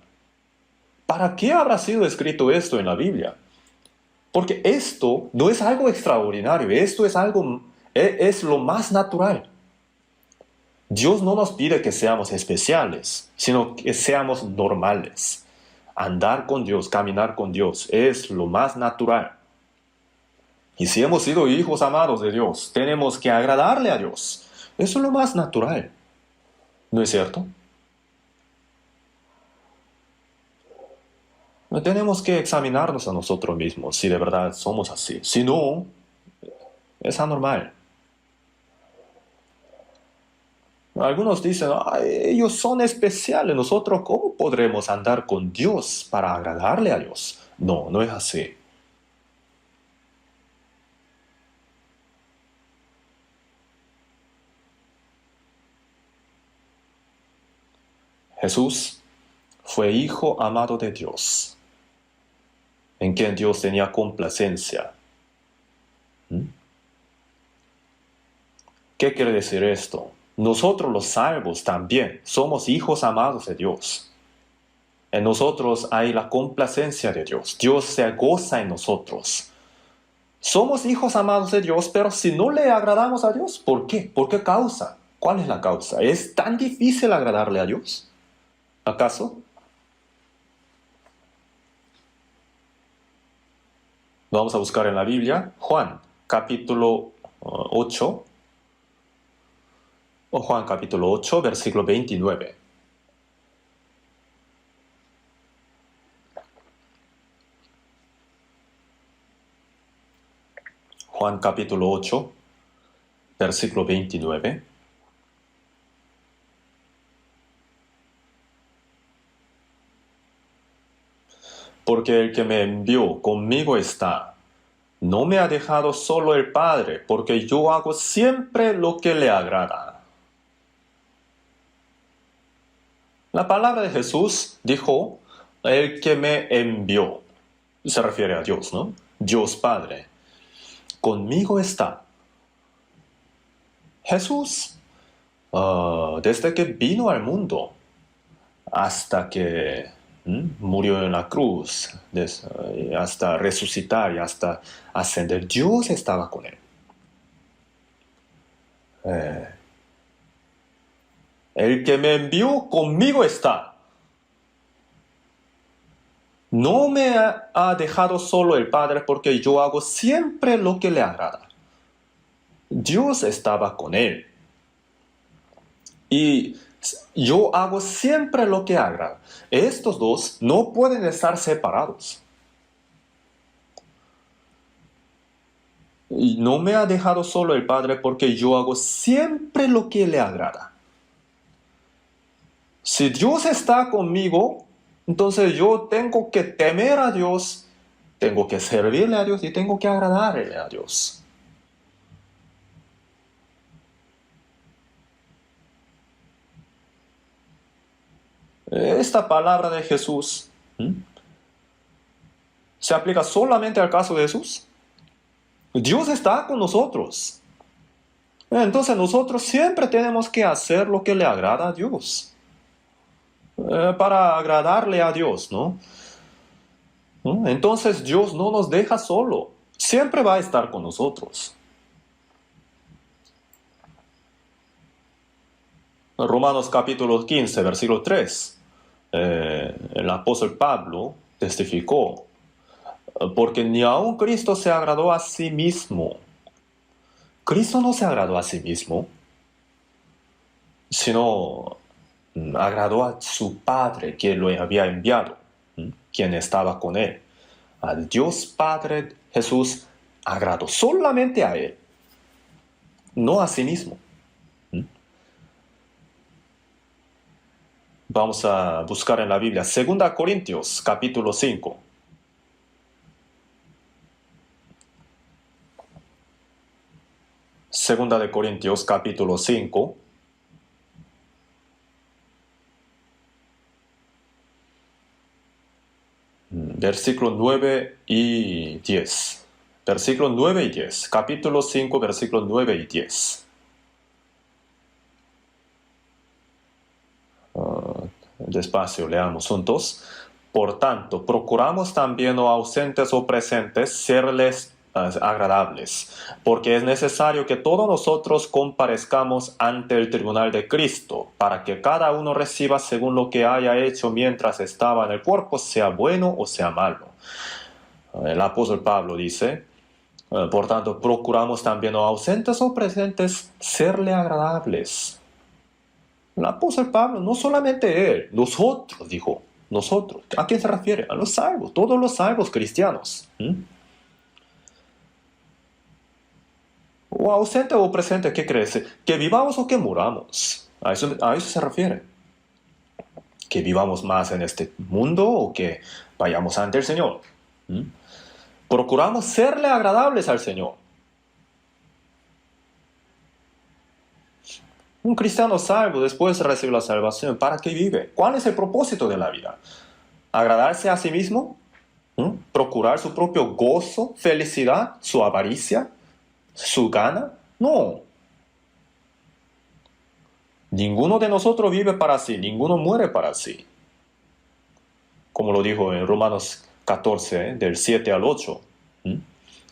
¿Para qué habrá sido escrito esto en la Biblia? Porque esto no es algo extraordinario, esto es lo más natural. Dios no nos pide que seamos especiales, sino que seamos normales. Andar con Dios, caminar con Dios, es lo más natural. Y si hemos sido hijos amados de Dios, tenemos que agradarle a Dios. Eso es lo más natural. ¿No es cierto? No tenemos que examinarnos a nosotros mismos si de verdad somos así. Si no, es anormal. Algunos dicen, ellos son especiales, nosotros ¿cómo podremos andar con Dios para agradarle a Dios? No, no es así. Jesús fue hijo amado de Dios, en quien Dios tenía complacencia. ¿Qué quiere decir esto? Nosotros los salvos también somos hijos amados de Dios. En nosotros hay la complacencia de Dios. Dios se goza en nosotros. Somos hijos amados de Dios, pero si no le agradamos a Dios, ¿por qué? ¿Por qué causa? ¿Cuál es la causa? ¿Es tan difícil agradarle a Dios? ¿Acaso? Vamos a buscar en la Biblia Juan capítulo 8, o Juan capítulo 8, versículo 29. Juan capítulo 8, versículo 29. Porque el que me envió conmigo está. No me ha dejado solo el Padre, porque yo hago siempre lo que le agrada. La palabra de Jesús dijo, el que me envió. Se refiere a Dios, ¿no? Dios Padre. Conmigo está. Jesús, desde que vino al mundo, hasta que murió en la cruz, hasta resucitar y hasta ascender, Dios estaba con él. El que me envió conmigo está. No me ha dejado solo el Padre porque yo hago siempre lo que le agrada. Dios estaba con él. Y yo hago siempre lo que agrada. Estos dos no pueden estar separados. Y no me ha dejado solo el Padre porque yo hago siempre lo que le agrada. Si Dios está conmigo, entonces yo tengo que temer a Dios, tengo que servirle a Dios y tengo que agradarle a Dios. Esta palabra de Jesús, ¿se aplica solamente al caso de Jesús? Dios está con nosotros. Entonces nosotros siempre tenemos que hacer lo que le agrada a Dios. Para agradarle a Dios, ¿no? Entonces Dios no nos deja solo. Siempre va a estar con nosotros. Romanos capítulo 15, versículo 3. El apóstol Pablo testificó, porque ni aun Cristo se agradó a sí mismo. Cristo no se agradó a sí mismo, sino agradó a su Padre que lo había enviado, quien estaba con él. A Dios Padre Jesús agradó solamente a él, no a sí mismo. Vamos a buscar en la Biblia 2 Corintios capítulo 5. Segunda de Corintios capítulo 5. Versículo 9 y 10. Versículo 9 y 10. Capítulo 5, versículo 9 y 10. Despacio, leamos juntos. Por tanto, procuramos también, o ausentes o presentes, serles agradables, porque es necesario que todos nosotros comparezcamos ante el tribunal de Cristo, para que cada uno reciba según lo que haya hecho mientras estaba en el cuerpo, sea bueno o sea malo. El apóstol Pablo dice, por tanto, procuramos también, o ausentes o presentes, serle agradables. El apóstol Pablo, no solamente él, nosotros, dijo, nosotros. ¿A quién se refiere? A los salvos, todos los salvos cristianos. O ausente o presente, ¿qué crees? Que vivamos o que muramos. A eso se refiere. Que vivamos más en este mundo o que vayamos ante el Señor. Procuramos serle agradables al Señor. Un cristiano salvo, después de recibir la salvación, ¿para qué vive? ¿Cuál es el propósito de la vida? ¿Agradarse a sí mismo? ¿Procurar su propio gozo, felicidad, su avaricia, su gana? No. Ninguno de nosotros vive para sí, ninguno muere para sí. Como lo dijo en Romanos 14, del 7 al 8.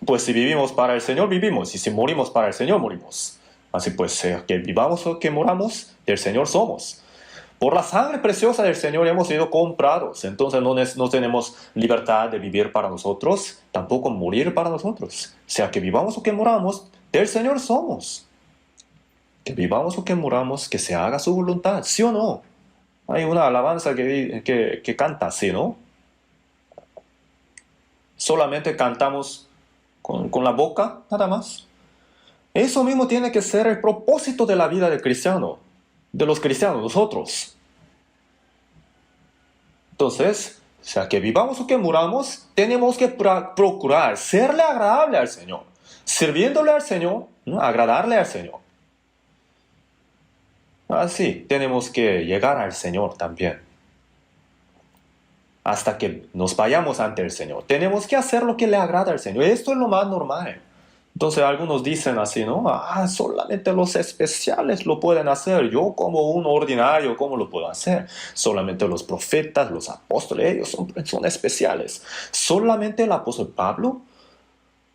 Pues si vivimos para el Señor, vivimos, y si morimos para el Señor, morimos. Así pues, sea que vivamos o que moramos, del Señor somos. Por la sangre preciosa del Señor hemos sido comprados. Entonces no tenemos libertad de vivir para nosotros, tampoco morir para nosotros. Sea que vivamos o que moramos, del Señor somos. Que vivamos o que moramos, que se haga su voluntad, ¿sí o no? Hay una alabanza que canta así, ¿no? Solamente cantamos con la boca, nada más. Eso mismo tiene que ser el propósito de la vida del cristiano, de los cristianos, nosotros. Entonces, sea que vivamos o que muramos, tenemos que procurar serle agradable al Señor, sirviéndole al Señor, ¿no? Agradarle al Señor. Así, tenemos que llegar al Señor también. Hasta que nos vayamos ante el Señor, tenemos que hacer lo que le agrada al Señor. Esto es lo más normal. Entonces algunos dicen así, ¿no? Solamente los especiales lo pueden hacer. Yo como un ordinario, ¿cómo lo puedo hacer? Solamente los profetas, los apóstoles, ellos son especiales. ¿Solamente el apóstol Pablo?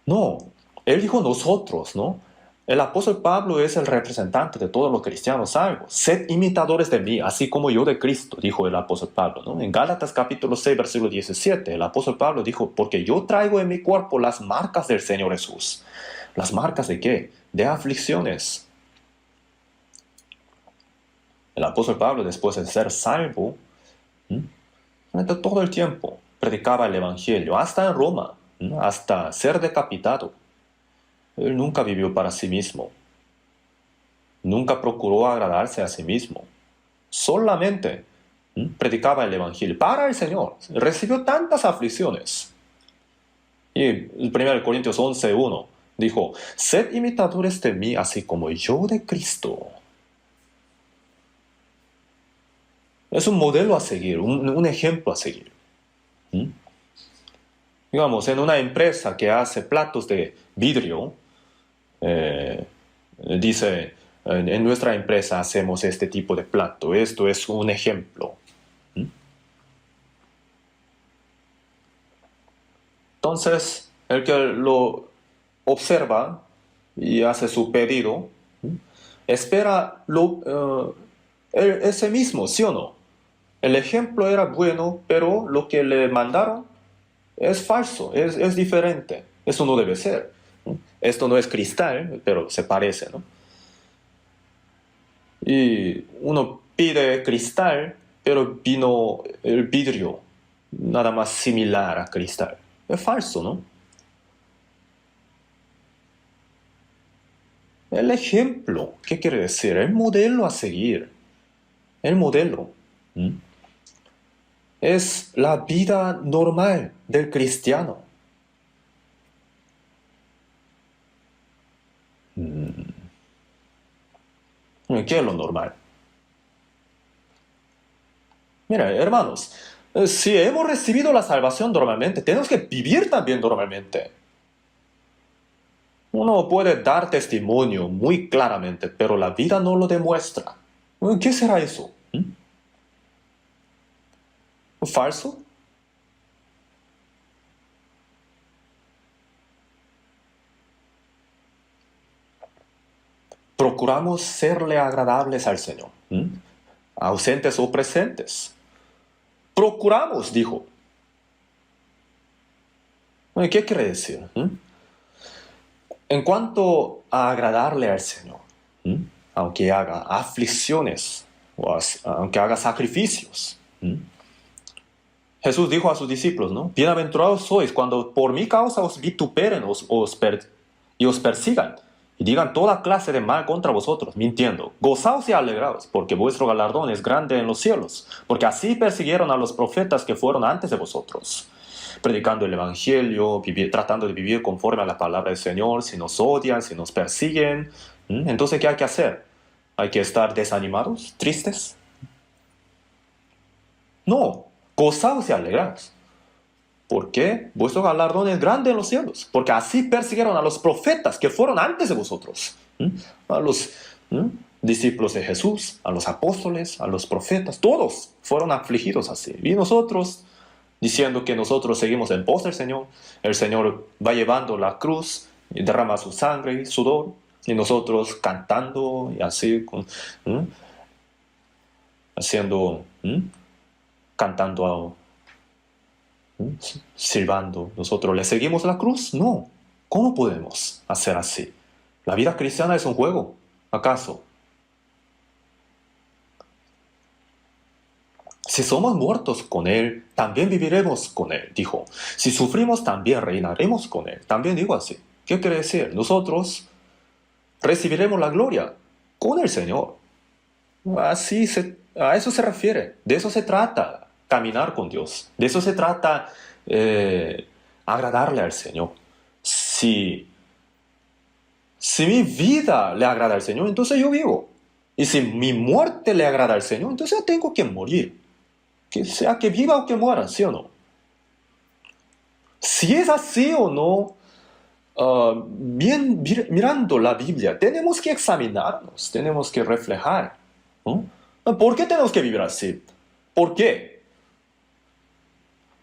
No, él dijo nosotros, ¿no? El apóstol Pablo es el representante de todos los cristianos salvos. Sed imitadores de mí, así como yo de Cristo, dijo el apóstol Pablo, ¿no? En Gálatas capítulo 6, versículo 17, el apóstol Pablo dijo, porque yo traigo en mi cuerpo las marcas del Señor Jesús. ¿Las marcas de qué? De aflicciones. El apóstol Pablo, después de ser salvo, todo el tiempo predicaba el Evangelio, hasta en Roma, hasta ser decapitado. Él nunca vivió para sí mismo. Nunca procuró agradarse a sí mismo. Solamente predicaba el Evangelio para el Señor. Recibió tantas aflicciones. Y el 1 Corintios 11:1 dijo, sed imitadores de mí, así como yo de Cristo. Es un modelo a seguir, un ejemplo a seguir. Digamos, en una empresa que hace platos de vidrio, dice, en nuestra empresa hacemos este tipo de plato, esto es un ejemplo. Entonces, el que lo observa y hace su pedido, espera ese mismo, ¿sí o no? El ejemplo era bueno, pero lo que le mandaron es falso, es diferente. Eso no debe ser. Esto no es cristal, pero se parece, ¿no? Y uno pide cristal, pero vino el vidrio, nada más similar a cristal. Es falso, ¿no? El ejemplo, ¿qué quiere decir? El modelo a seguir. El modelo. Es la vida normal del cristiano. ¿Qué es lo normal? Mira, hermanos, si hemos recibido la salvación normalmente, tenemos que vivir también normalmente. Uno puede dar testimonio muy claramente, pero la vida no lo demuestra. ¿Qué será eso? ¿Falso? Procuramos serle agradables al Señor, ausentes o presentes. Procuramos, dijo. ¿Qué quiere decir? En cuanto a agradarle al Señor, aunque haga aflicciones o aunque haga sacrificios, Jesús dijo a sus discípulos, ¿no? Bienaventurados sois cuando por mi causa os vituperen y os persigan y digan toda clase de mal contra vosotros, mintiendo. Gozaos y alegraos, porque vuestro galardón es grande en los cielos, porque así persiguieron a los profetas que fueron antes de vosotros, predicando el Evangelio, tratando de vivir conforme a la palabra del Señor. Si nos odian, si nos persiguen, entonces ¿qué hay que hacer? ¿Hay que estar desanimados, tristes? No, gozaos y alegraos. ¿Por qué? Vuestro galardón es grande en los cielos, porque así persiguieron a los profetas que fueron antes de vosotros, a los discípulos de Jesús, a los apóstoles, a los profetas, todos fueron afligidos así. Y nosotros, diciendo que nosotros seguimos en pos del Señor, el Señor va llevando la cruz y derrama su sangre y sudor, y nosotros cantando y así, cantando, silbando, nosotros le seguimos la cruz. No, ¿cómo podemos hacer así? La vida cristiana es un juego, ¿acaso? Si somos muertos con Él, también viviremos con Él, dijo. Si sufrimos, también reinaremos con Él. También digo así. ¿Qué quiere decir? Nosotros recibiremos la gloria con el Señor. A eso se refiere, de eso se trata, caminar con Dios. De eso se trata agradarle al Señor. Si mi vida le agrada al Señor, entonces yo vivo. Y si mi muerte le agrada al Señor, entonces yo tengo que morir. Que sea que viva o que muera, ¿sí o no? Si es así o no, bien mirando la Biblia, tenemos que examinarnos, tenemos que reflejar, ¿no? ¿Por qué tenemos que vivir así? ¿Por qué?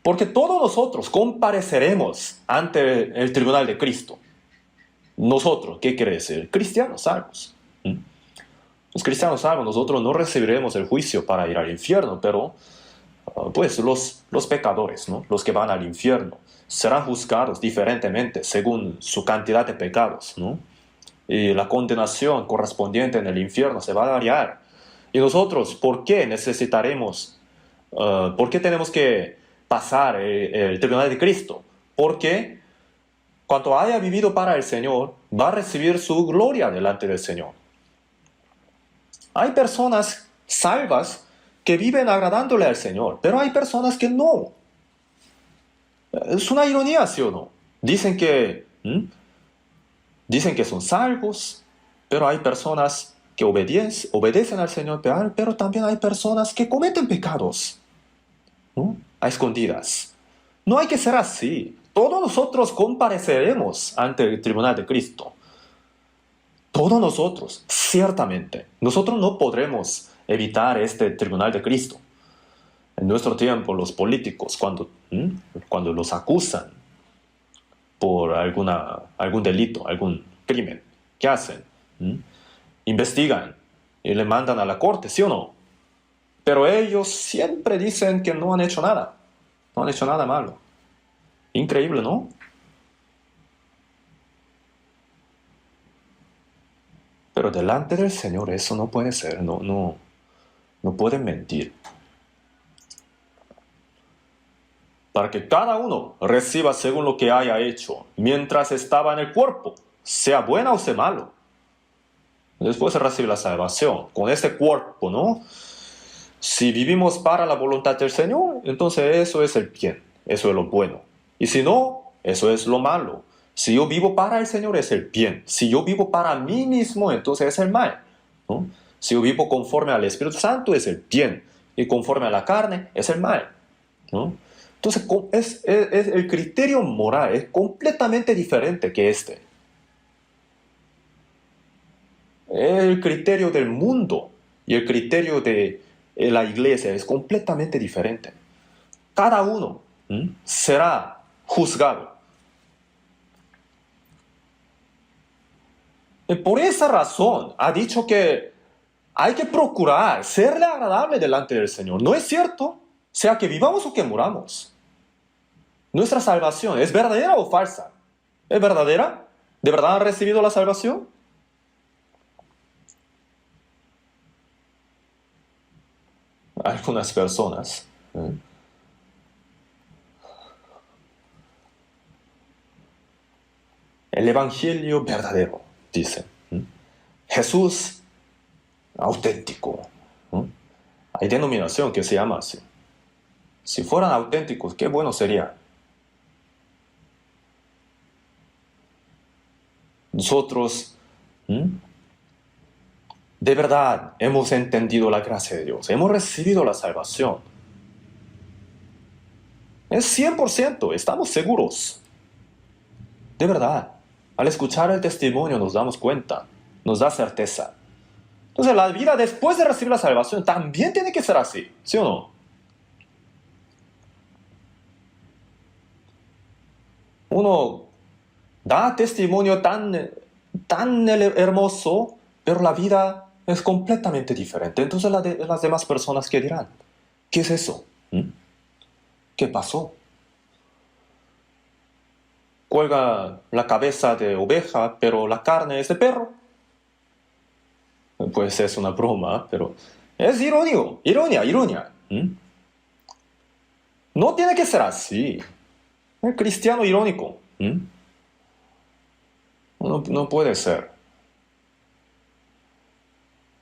Porque todos nosotros compareceremos ante el tribunal de Cristo. Nosotros, ¿qué quiere decir? Cristianos salvos. Los cristianos salvos, nosotros no recibiremos el juicio para ir al infierno, pero pues los pecadores, ¿no? Los que van al infierno, serán juzgados diferentemente según su cantidad de pecados, ¿no? Y la condenación correspondiente en el infierno se va a variar. Y nosotros, ¿por qué necesitaremos, por qué tenemos que pasar el tribunal de Cristo? Porque cuando haya vivido para el Señor, va a recibir su gloria delante del Señor. Hay personas salvas que viven agradándole al Señor, pero hay personas que no. Es una ironía, ¿sí o no? Dicen que son salvos, pero hay personas que obedecen al Señor, pero también hay personas que cometen pecados, ¿no? A escondidas. No hay que ser así. Todos nosotros compareceremos ante el tribunal de Cristo. Todos nosotros, ciertamente. Nosotros no podremos evitar este tribunal de Cristo. En nuestro tiempo, los políticos, cuando los acusan por algún delito, algún crimen, ¿qué hacen? Investigan y le mandan a la corte, ¿sí o no? Pero ellos siempre dicen que no han hecho nada. No han hecho nada malo. Increíble, ¿no? Pero delante del Señor eso no puede ser, no pueden mentir. Para que cada uno reciba según lo que haya hecho mientras estaba en el cuerpo, sea bueno o sea malo. Después se recibe la salvación con este cuerpo, ¿no? Si vivimos para la voluntad del Señor, entonces eso es el bien, eso es lo bueno. Y si no, eso es lo malo. Si yo vivo para el Señor, es el bien. Si yo vivo para mí mismo, entonces es el mal, ¿no? Si yo vivo conforme al Espíritu Santo, es el bien. Y conforme a la carne, es el mal, ¿no? Entonces, el criterio moral es completamente diferente que este. El criterio del mundo y el criterio de la iglesia es completamente diferente. Cada uno será juzgado. Y por esa razón ha dicho que hay que procurar serle agradable delante del Señor. ¿No es cierto? Sea que vivamos o que muramos. ¿Nuestra salvación es verdadera o falsa? ¿Es verdadera? ¿De verdad han recibido la salvación? Algunas personas el evangelio verdadero, dicen. Jesús auténtico. Hay denominación que se llama así. Si fueran auténticos, qué bueno sería. Nosotros, de verdad, hemos entendido la gracia de Dios. Hemos recibido la salvación. Es 100%, estamos seguros. De verdad. Al escuchar el testimonio nos damos cuenta, nos da certeza. Entonces la vida después de recibir la salvación también tiene que ser así, ¿sí o no? Uno da testimonio tan hermoso, pero la vida es completamente diferente. Entonces las demás personas, ¿qué dirán? ¿Qué es eso? ¿Qué pasó? Cuelga la cabeza de oveja, pero la carne es de perro. Pues es una broma, pero es ironía. No tiene que ser así. El cristiano irónico. No puede ser.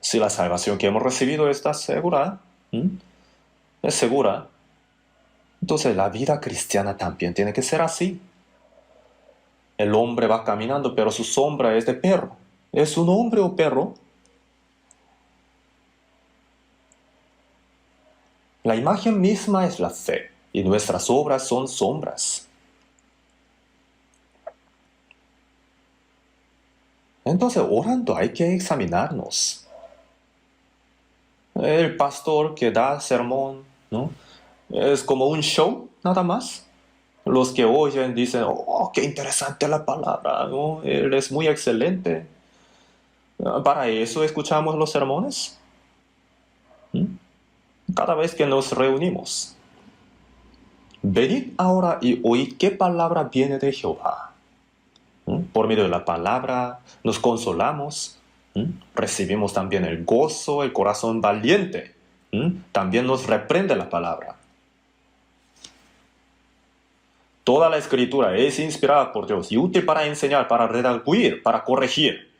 Si la salvación que hemos recibido está segura, es segura, entonces la vida cristiana también tiene que ser así. El hombre va caminando, pero su sombra es de perro. ¿Es un hombre o perro? La imagen misma es la fe, y nuestras obras son sombras. Entonces, orando hay que examinarnos. El pastor que da sermón, ¿no? Es como un show, nada más. Los que oyen dicen, oh, qué interesante la palabra, ¿no? Él es muy excelente. Para eso escuchamos los sermones. Cada vez que nos reunimos. Venid ahora y oíd qué palabra viene de Jehová. Por medio de la palabra nos consolamos, recibimos también el gozo, el corazón valiente. También nos reprende la palabra. Toda la escritura es inspirada por Dios y útil para enseñar, para redarguir, para corregir.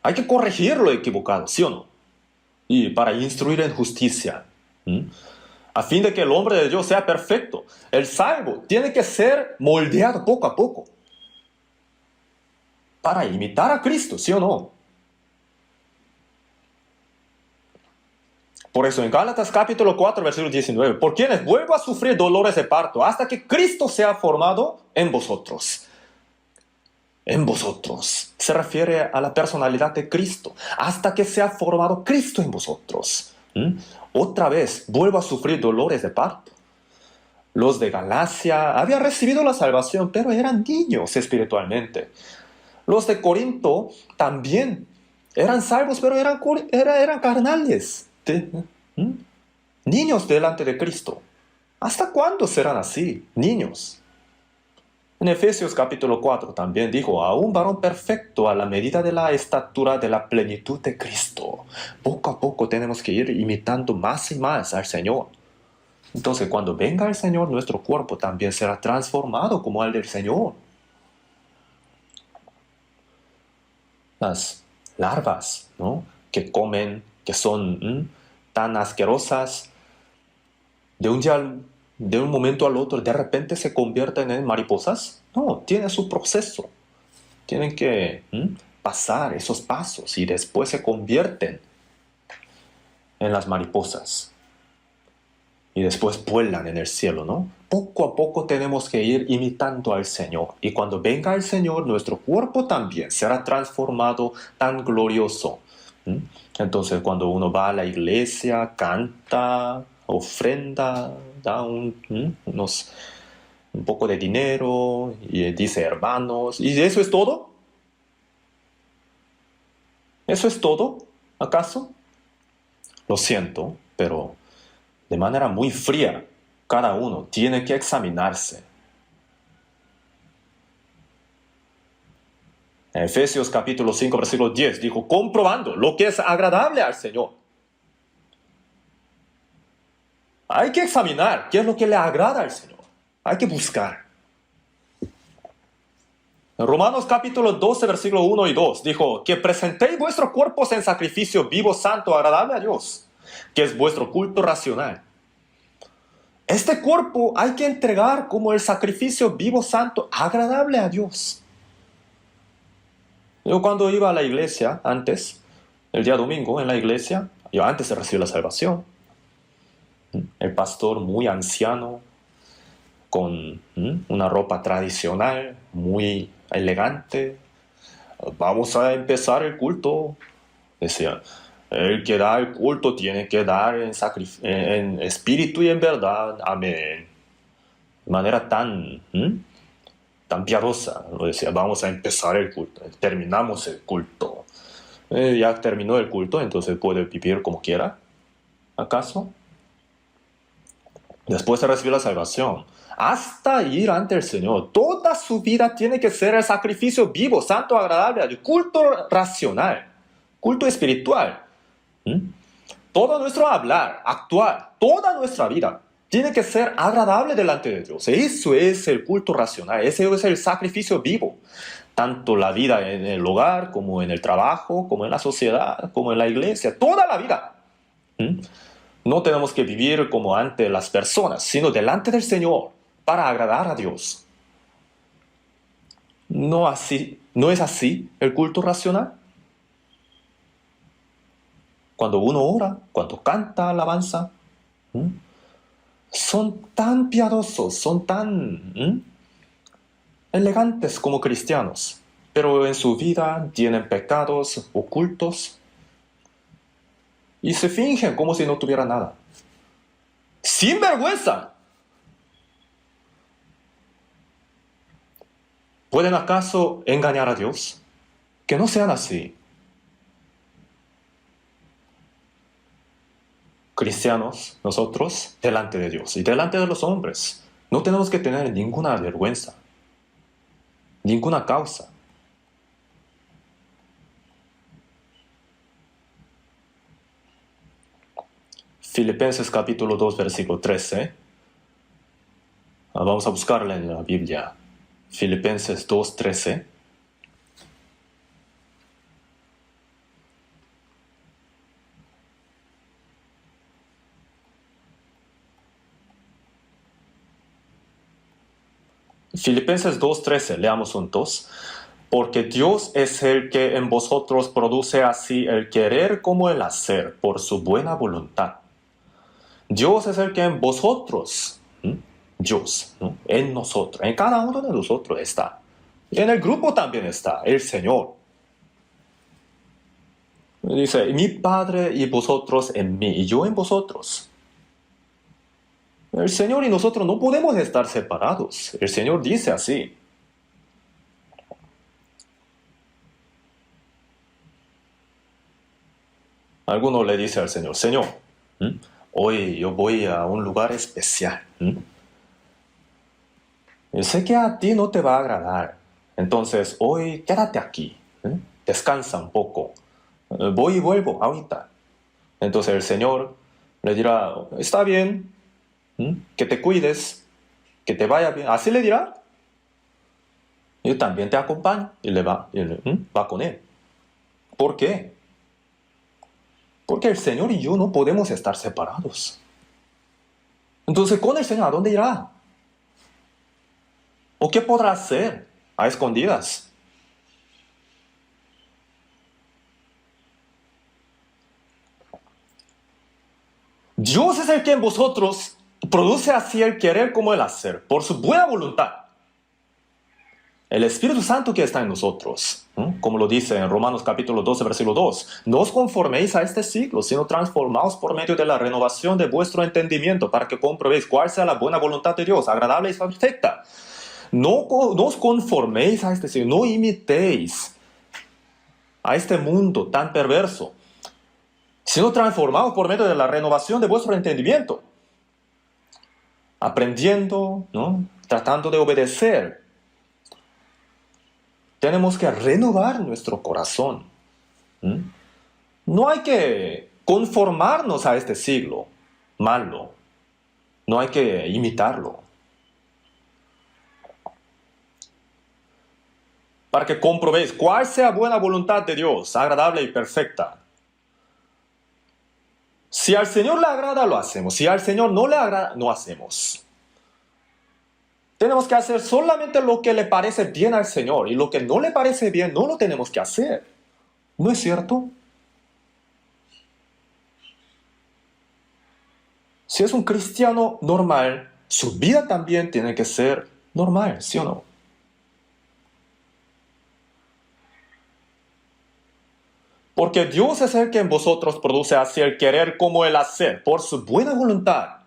Hay que corregir lo equivocado, ¿sí o no? Y para instruir en justicia. A fin de que el hombre de Dios sea perfecto. El salvo tiene que ser moldeado poco a poco. Para imitar a Cristo, ¿sí o no? Por eso en Gálatas capítulo 4, versículo 19, por quienes vuelvo a sufrir dolores de parto hasta que Cristo sea formado en vosotros. En vosotros. Se refiere a la personalidad de Cristo. Hasta que sea formado Cristo en vosotros. Otra vez, vuelvo a sufrir dolores de parto. Los de Galacia habían recibido la salvación, pero eran niños espiritualmente. Los de Corinto también eran salvos, pero eran carnales. Niños delante de Cristo. ¿Hasta cuándo serán así? Niños. En Efesios capítulo 4 también dijo, a un varón perfecto a la medida de la estatura de la plenitud de Cristo. Poco a poco tenemos que ir imitando más y más al Señor. Entonces, cuando venga el Señor, nuestro cuerpo también será transformado como el del Señor. Las larvas, ¿no?, que comen, que son tan asquerosas, de un momento al otro, de repente se convierten en mariposas. No, tiene su proceso. Tienen que pasar esos pasos y después se convierten en las mariposas. Y después vuelan en el cielo, ¿no? Poco a poco tenemos que ir imitando al Señor. Y cuando venga el Señor, nuestro cuerpo también será transformado tan glorioso. Entonces, cuando uno va a la iglesia, canta, ofrenda, da un poco de dinero y dice hermanos. ¿Y eso es todo? ¿Eso es todo? ¿Acaso? Lo siento, pero de manera muy fría, cada uno tiene que examinarse. En Efesios capítulo 5, versículo 10, dijo, comprobando lo que es agradable al Señor. Hay que examinar qué es lo que le agrada al Señor. Hay que buscar. En Romanos capítulo 12, versículo 1 y 2, dijo, que presentéis vuestros cuerpos en sacrificio vivo, santo, agradable a Dios, que es vuestro culto racional. Este cuerpo hay que entregar como el sacrificio vivo, santo, agradable a Dios. Yo cuando iba a la iglesia antes, el día domingo en la iglesia, yo antes de recibir la salvación, el pastor muy anciano, con una ropa tradicional, muy elegante, vamos a empezar el culto, decía. El que da el culto tiene que dar en espíritu y en verdad. Amén. De manera tan piadosa. Lo decía, vamos a empezar el culto. Terminamos el culto. Ya terminó el culto, entonces puede vivir como quiera. ¿Acaso? Después de recibir la salvación, hasta ir ante el Señor, toda su vida tiene que ser el sacrificio vivo, santo, agradable, el culto racional, culto espiritual. Todo nuestro hablar, actuar, toda nuestra vida tiene que ser agradable delante de Dios. Eso es el culto racional, ese es el sacrificio vivo. Tanto la vida en el hogar, como en el trabajo, como en la sociedad, como en la iglesia, toda la vida. No tenemos que vivir como ante las personas, sino delante del Señor, para agradar a Dios. ¿No es así el culto racional? Cuando uno ora, cuando canta alabanza, son tan piadosos, son tan elegantes como cristianos, pero en su vida tienen pecados ocultos y se fingen como si no tuviera nada. ¡Sin vergüenza! ¿Pueden acaso engañar a Dios? Que no sean así. cristianos, nosotros, delante de Dios y delante de los hombres. No tenemos que tener ninguna vergüenza, ninguna causa. Filipenses capítulo 2, versículo 13. Vamos a buscarla en la Biblia. Filipenses 2, 13. Filipenses 2:13, leamos juntos. Porque Dios es el que en vosotros produce así el querer como el hacer por su buena voluntad. Dios es el que en vosotros, Dios, ¿no? En nosotros, en cada uno de nosotros está. Y en el grupo también está el Señor. Dice, mi Padre y vosotros en mí, y yo en vosotros. El Señor y nosotros no podemos estar separados. El Señor dice así. Alguno le dice al Señor, Señor, hoy yo voy a un lugar especial. Yo sé que a ti no te va a agradar. Entonces, hoy quédate aquí. Descansa un poco. Voy y vuelvo ahorita. Entonces el Señor le dirá, está bien, que te cuides, que te vaya bien. Así le dirá. Yo también te acompaño y va con él. ¿Por qué? Porque el Señor y yo no podemos estar separados. Entonces, con el Señor, ¿a dónde irá? ¿O qué podrá hacer a escondidas? Dios es el que en vosotros produce así el querer como el hacer, por su buena voluntad. El Espíritu Santo que está en nosotros, como lo dice en Romanos capítulo 12, versículo 2, no os conforméis a este siglo, sino transformaos por medio de la renovación de vuestro entendimiento, para que comprobéis cuál sea la buena voluntad de Dios, agradable y perfecta. No os conforméis a este siglo, no imitéis a este mundo tan perverso, sino transformaos por medio de la renovación de vuestro entendimiento, aprendiendo, ¿no? Tratando de obedecer. Tenemos que renovar nuestro corazón. No hay que conformarnos a este siglo malo. No hay que imitarlo. Para que comprobéis cuál sea buena voluntad de Dios, agradable y perfecta. Si al Señor le agrada, lo hacemos. Si al Señor no le agrada, no hacemos. Tenemos que hacer solamente lo que le parece bien al Señor. Y lo que no le parece bien, no lo tenemos que hacer. ¿No es cierto? Si es un cristiano normal, su vida también tiene que ser normal, ¿sí o no? Porque Dios es el que en vosotros produce así el querer como el hacer, por su buena voluntad.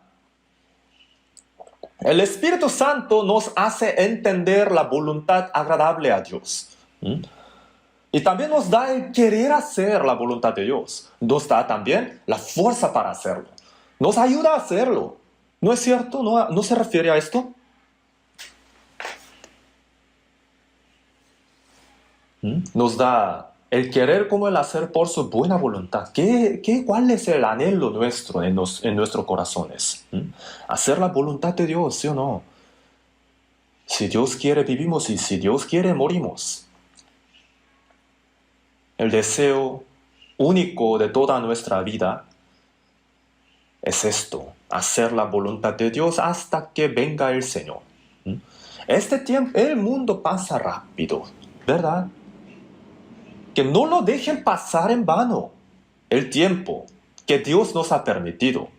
El Espíritu Santo nos hace entender la voluntad agradable a Dios. Y también nos da el querer hacer la voluntad de Dios. Nos da también la fuerza para hacerlo. Nos ayuda a hacerlo. ¿No es cierto? ¿No se refiere a esto? Nos da el querer como el hacer por su buena voluntad. ¿Cuál es el anhelo nuestro en nuestros corazones? Hacer la voluntad de Dios, ¿sí o no? Si Dios quiere, vivimos, y si Dios quiere, morimos. El deseo único de toda nuestra vida es esto, hacer la voluntad de Dios hasta que venga el Señor. Este tiempo, el mundo pasa rápido, ¿verdad? Que no lo dejen pasar en vano el tiempo que Dios nos ha permitido.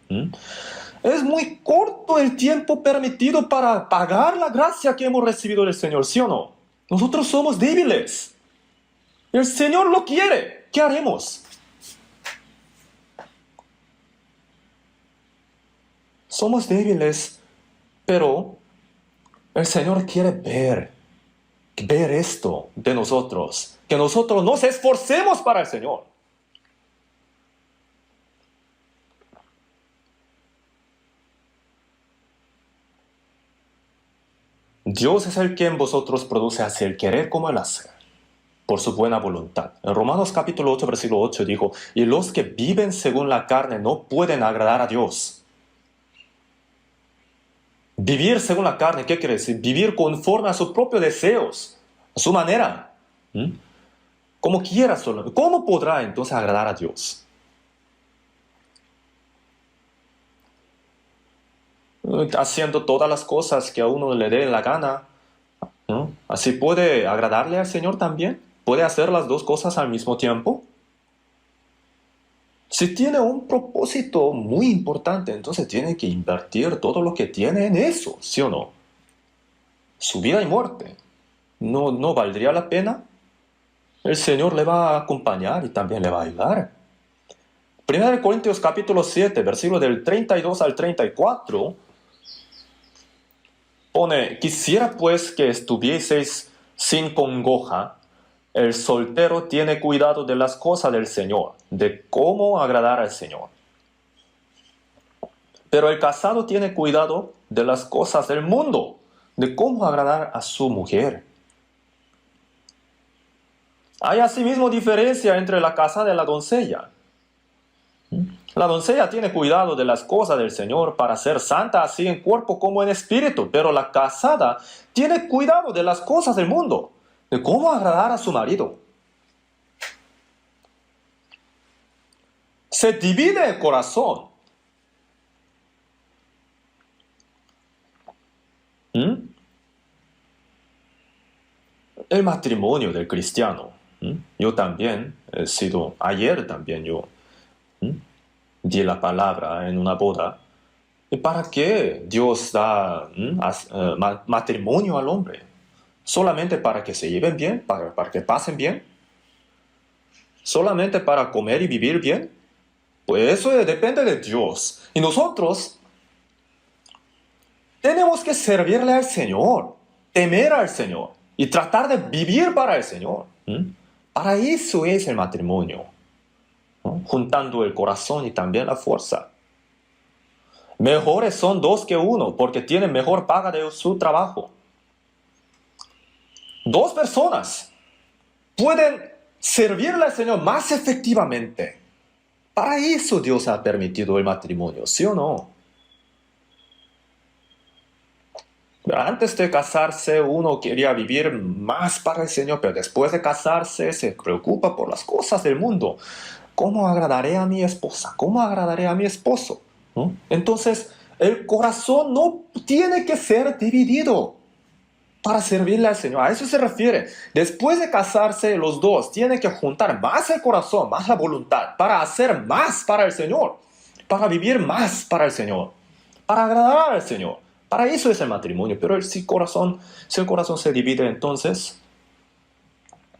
Es muy corto el tiempo permitido para pagar la gracia que hemos recibido del Señor, ¿sí o no? Nosotros somos débiles. El Señor lo quiere. ¿Qué haremos? Somos débiles, pero el Señor quiere ver esto de nosotros, que nosotros nos esforcemos para el Señor. Dios es el que en vosotros produce así el querer como el hacer, por su buena voluntad. En Romanos capítulo 8, versículo 8 dijo, y los que viven según la carne no pueden agradar a Dios. Vivir según la carne, ¿qué quiere decir? Vivir conforme a sus propios deseos, a su manera. Como quiera solo. ¿Cómo podrá entonces agradar a Dios? Haciendo todas las cosas que a uno le dé la gana, ¿no? ¿Así puede agradarle al Señor también? ¿Puede hacer las dos cosas al mismo tiempo? Si tiene un propósito muy importante, entonces tiene que invertir todo lo que tiene en eso, ¿sí o no? Su vida y muerte. ¿No valdría la pena? El Señor le va a acompañar y también le va a ayudar. 1 Corintios capítulo 7, versículo del 32 al 34, pone, quisiera pues que estuvieseis sin congoja. El soltero tiene cuidado de las cosas del Señor, de cómo agradar al Señor. Pero el casado tiene cuidado de las cosas del mundo, de cómo agradar a su mujer. Hay asimismo diferencia entre la casada y la doncella. La doncella tiene cuidado de las cosas del Señor para ser santa así en cuerpo como en espíritu, pero la casada tiene cuidado de las cosas del mundo, de cómo agradar a su marido. Se divide el corazón. El matrimonio del cristiano. Yo también he sido, ayer también yo di la palabra en una boda. ¿Y para qué Dios da matrimonio al hombre? ¿Solamente para que se lleven bien? ¿Para que pasen bien? ¿Solamente para comer y vivir bien? Pues eso depende de Dios. Y nosotros tenemos que servirle al Señor, temer al Señor y tratar de vivir para el Señor. Para eso es el matrimonio, ¿no? Juntando el corazón y también la fuerza. Mejores son dos que uno porque tienen mejor paga de su trabajo. Dos personas pueden servirle al Señor más efectivamente. Para eso Dios ha permitido el matrimonio, ¿sí o no? Antes de casarse uno quería vivir más para el Señor, pero después de casarse se preocupa por las cosas del mundo. ¿Cómo agradaré a mi esposa? ¿Cómo agradaré a mi esposo? ¿No? Entonces, el corazón no tiene que ser dividido para servirle al Señor. A eso se refiere. Después de casarse, los dos tienen que juntar más el corazón, más la voluntad, para hacer más para el Señor, para vivir más para el Señor, para agradar al Señor. Para eso es el matrimonio. Pero si el corazón se divide, entonces...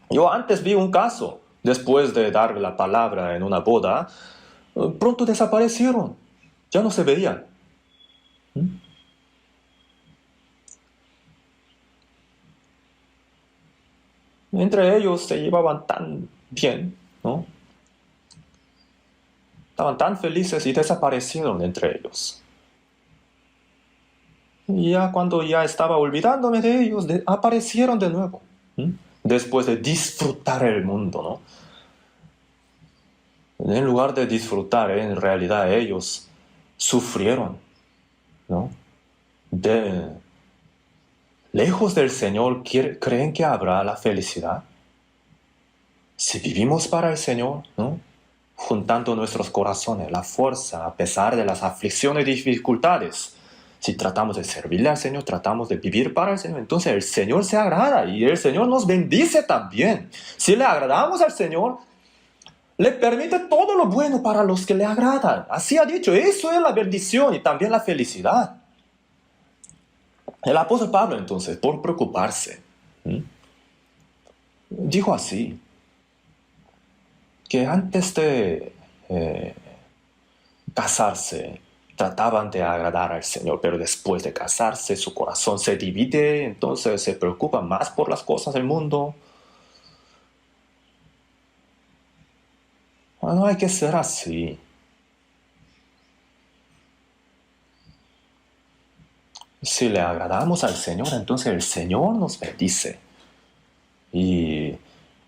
Yo antes vi un caso, después de dar la palabra en una boda, pronto desaparecieron, ya no se veían. Entre ellos se llevaban tan bien, ¿no? Estaban tan felices y desaparecieron entre ellos. Y ya cuando ya estaba olvidándome de ellos, aparecieron de nuevo. Después de disfrutar el mundo, ¿no? En lugar de disfrutar, en realidad ellos sufrieron, ¿no? Lejos del Señor, ¿creen que habrá la felicidad? Si vivimos para el Señor, ¿no? Juntando nuestros corazones, la fuerza, a pesar de las aflicciones y dificultades, si tratamos de servirle al Señor, tratamos de vivir para el Señor, entonces el Señor se agrada y el Señor nos bendice también. Si le agradamos al Señor, le permite todo lo bueno para los que le agradan. Así ha dicho, eso es la bendición y también la felicidad. El apóstol Pablo, entonces, por preocuparse, dijo así, que antes de casarse, trataban de agradar al Señor, pero después de casarse su corazón se divide, entonces se preocupa más por las cosas del mundo. No hay que ser así. Si le agradamos al Señor, entonces el Señor nos bendice. Y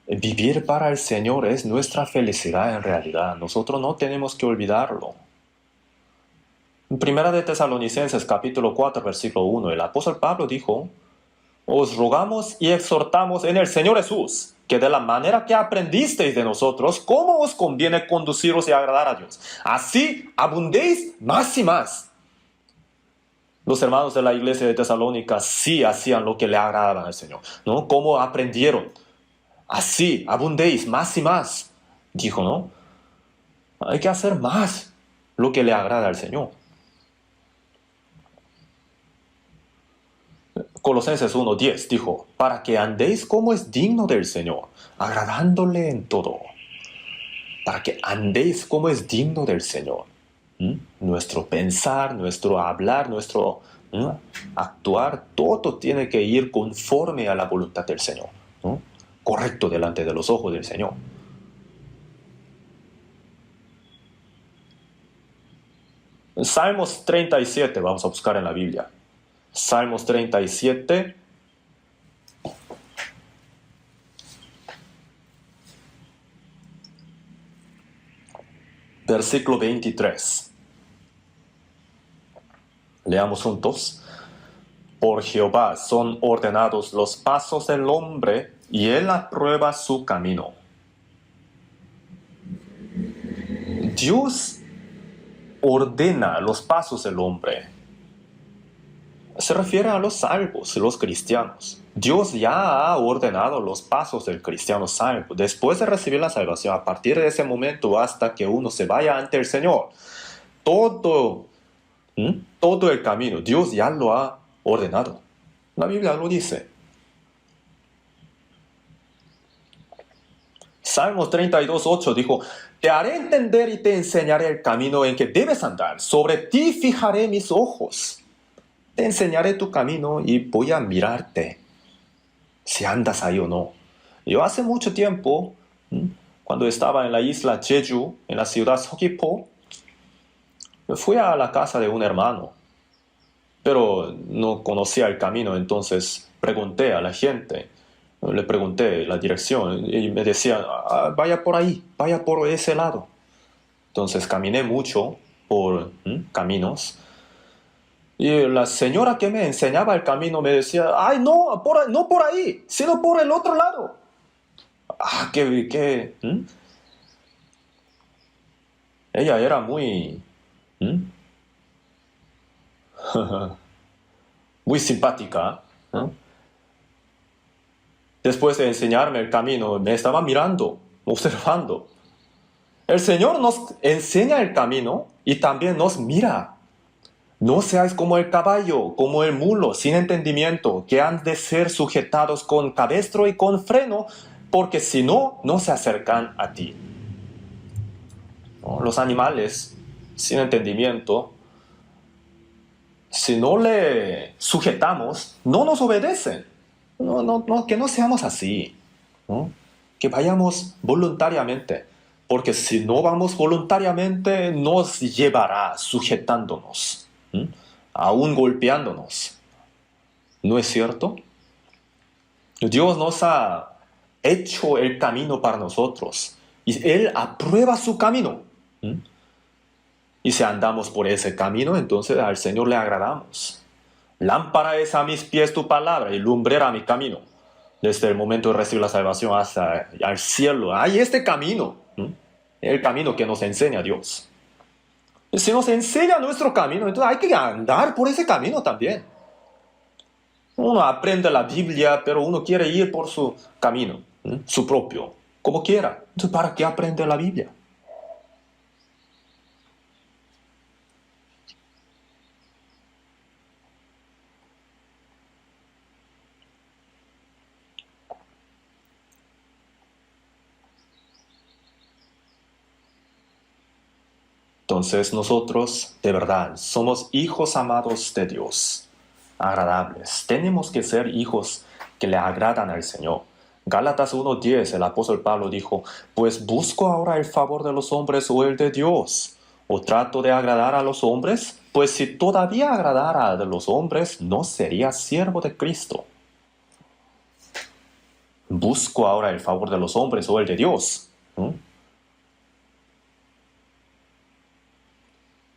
vivir para el Señor es nuestra felicidad en realidad. Nosotros no tenemos que olvidarlo. En Primera de Tesalonicenses capítulo 4 versículo 1, el apóstol Pablo dijo: os rogamos y exhortamos en el Señor Jesús, que de la manera que aprendisteis de nosotros, cómo os conviene conduciros y agradar a Dios, así abundéis más y más. Los hermanos de la iglesia de Tesalónica sí hacían lo que le agradaban al Señor, ¿no? ¿Cómo aprendieron? Así abundéis más y más, dijo, ¿no? Hay que hacer más lo que le agrada al Señor. Colosenses 1:10 dijo: para que andéis como es digno del Señor, agradándole en todo. Para que andéis como es digno del Señor. Nuestro pensar, nuestro hablar, nuestro actuar, todo tiene que ir conforme a la voluntad del Señor, ¿no? Correcto delante de los ojos del Señor. Salmos 37 vamos a buscar en la Biblia. Salmos 37, versículo 23. Leamos juntos. Por Jehová son ordenados los pasos del hombre, y él aprueba su camino. Dios ordena los pasos del hombre. Se refiere a los salvos, los cristianos. Dios ya ha ordenado los pasos del cristiano salvo. Después de recibir la salvación, a partir de ese momento hasta que uno se vaya ante el Señor, todo el camino, Dios ya lo ha ordenado. La Biblia lo dice. Salmos 32:8 dijo: te haré entender y te enseñaré el camino en que debes andar. Sobre ti fijaré mis ojos. Te enseñaré tu camino y voy a mirarte si andas ahí o no. Yo hace mucho tiempo, cuando estaba en la isla Jeju, en la ciudad Seogwipo, fui a la casa de un hermano, pero no conocía el camino, entonces pregunté a la gente, le pregunté la dirección y me decían: vaya por ahí, vaya por ese lado. Entonces caminé mucho por caminos. Y la señora que me enseñaba el camino me decía: ay, no, no por ahí, sino por el otro lado. Ella era muy, muy simpática, ¿no? Después de enseñarme el camino, me estaba mirando, observando. El Señor nos enseña el camino y también nos mira. No seáis como el caballo, como el mulo, sin entendimiento, que han de ser sujetados con cabestro y con freno, porque si no, no se acercan a ti. ¿No? Los animales, sin entendimiento, si no le sujetamos, no nos obedecen. Que no seamos así, ¿no? Que vayamos voluntariamente, porque si no vamos voluntariamente, nos llevará sujetándonos. Aún golpeándonos. ¿No es cierto? Dios nos ha hecho el camino para nosotros y Él aprueba su camino. Y si andamos por ese camino, entonces al Señor le agradamos. Lámpara es a mis pies tu palabra y lumbrera mi camino. Desde el momento de recibir la salvación hasta el cielo hay este camino, el camino que nos enseña Dios. Si nos enseña nuestro camino, entonces hay que andar por ese camino también. Uno aprende la Biblia, pero uno quiere ir por su camino, su propio, como quiera. Entonces, ¿para qué aprende la Biblia? Entonces nosotros, de verdad, somos hijos amados de Dios, agradables. Tenemos que ser hijos que le agradan al Señor. Gálatas 1:10, el apóstol Pablo dijo: pues busco ahora el favor de los hombres o el de Dios. ¿O trato de agradar a los hombres? Pues si todavía agradara a los hombres, no sería siervo de Cristo. ¿Busco ahora el favor de los hombres o el de Dios? ¿Mm?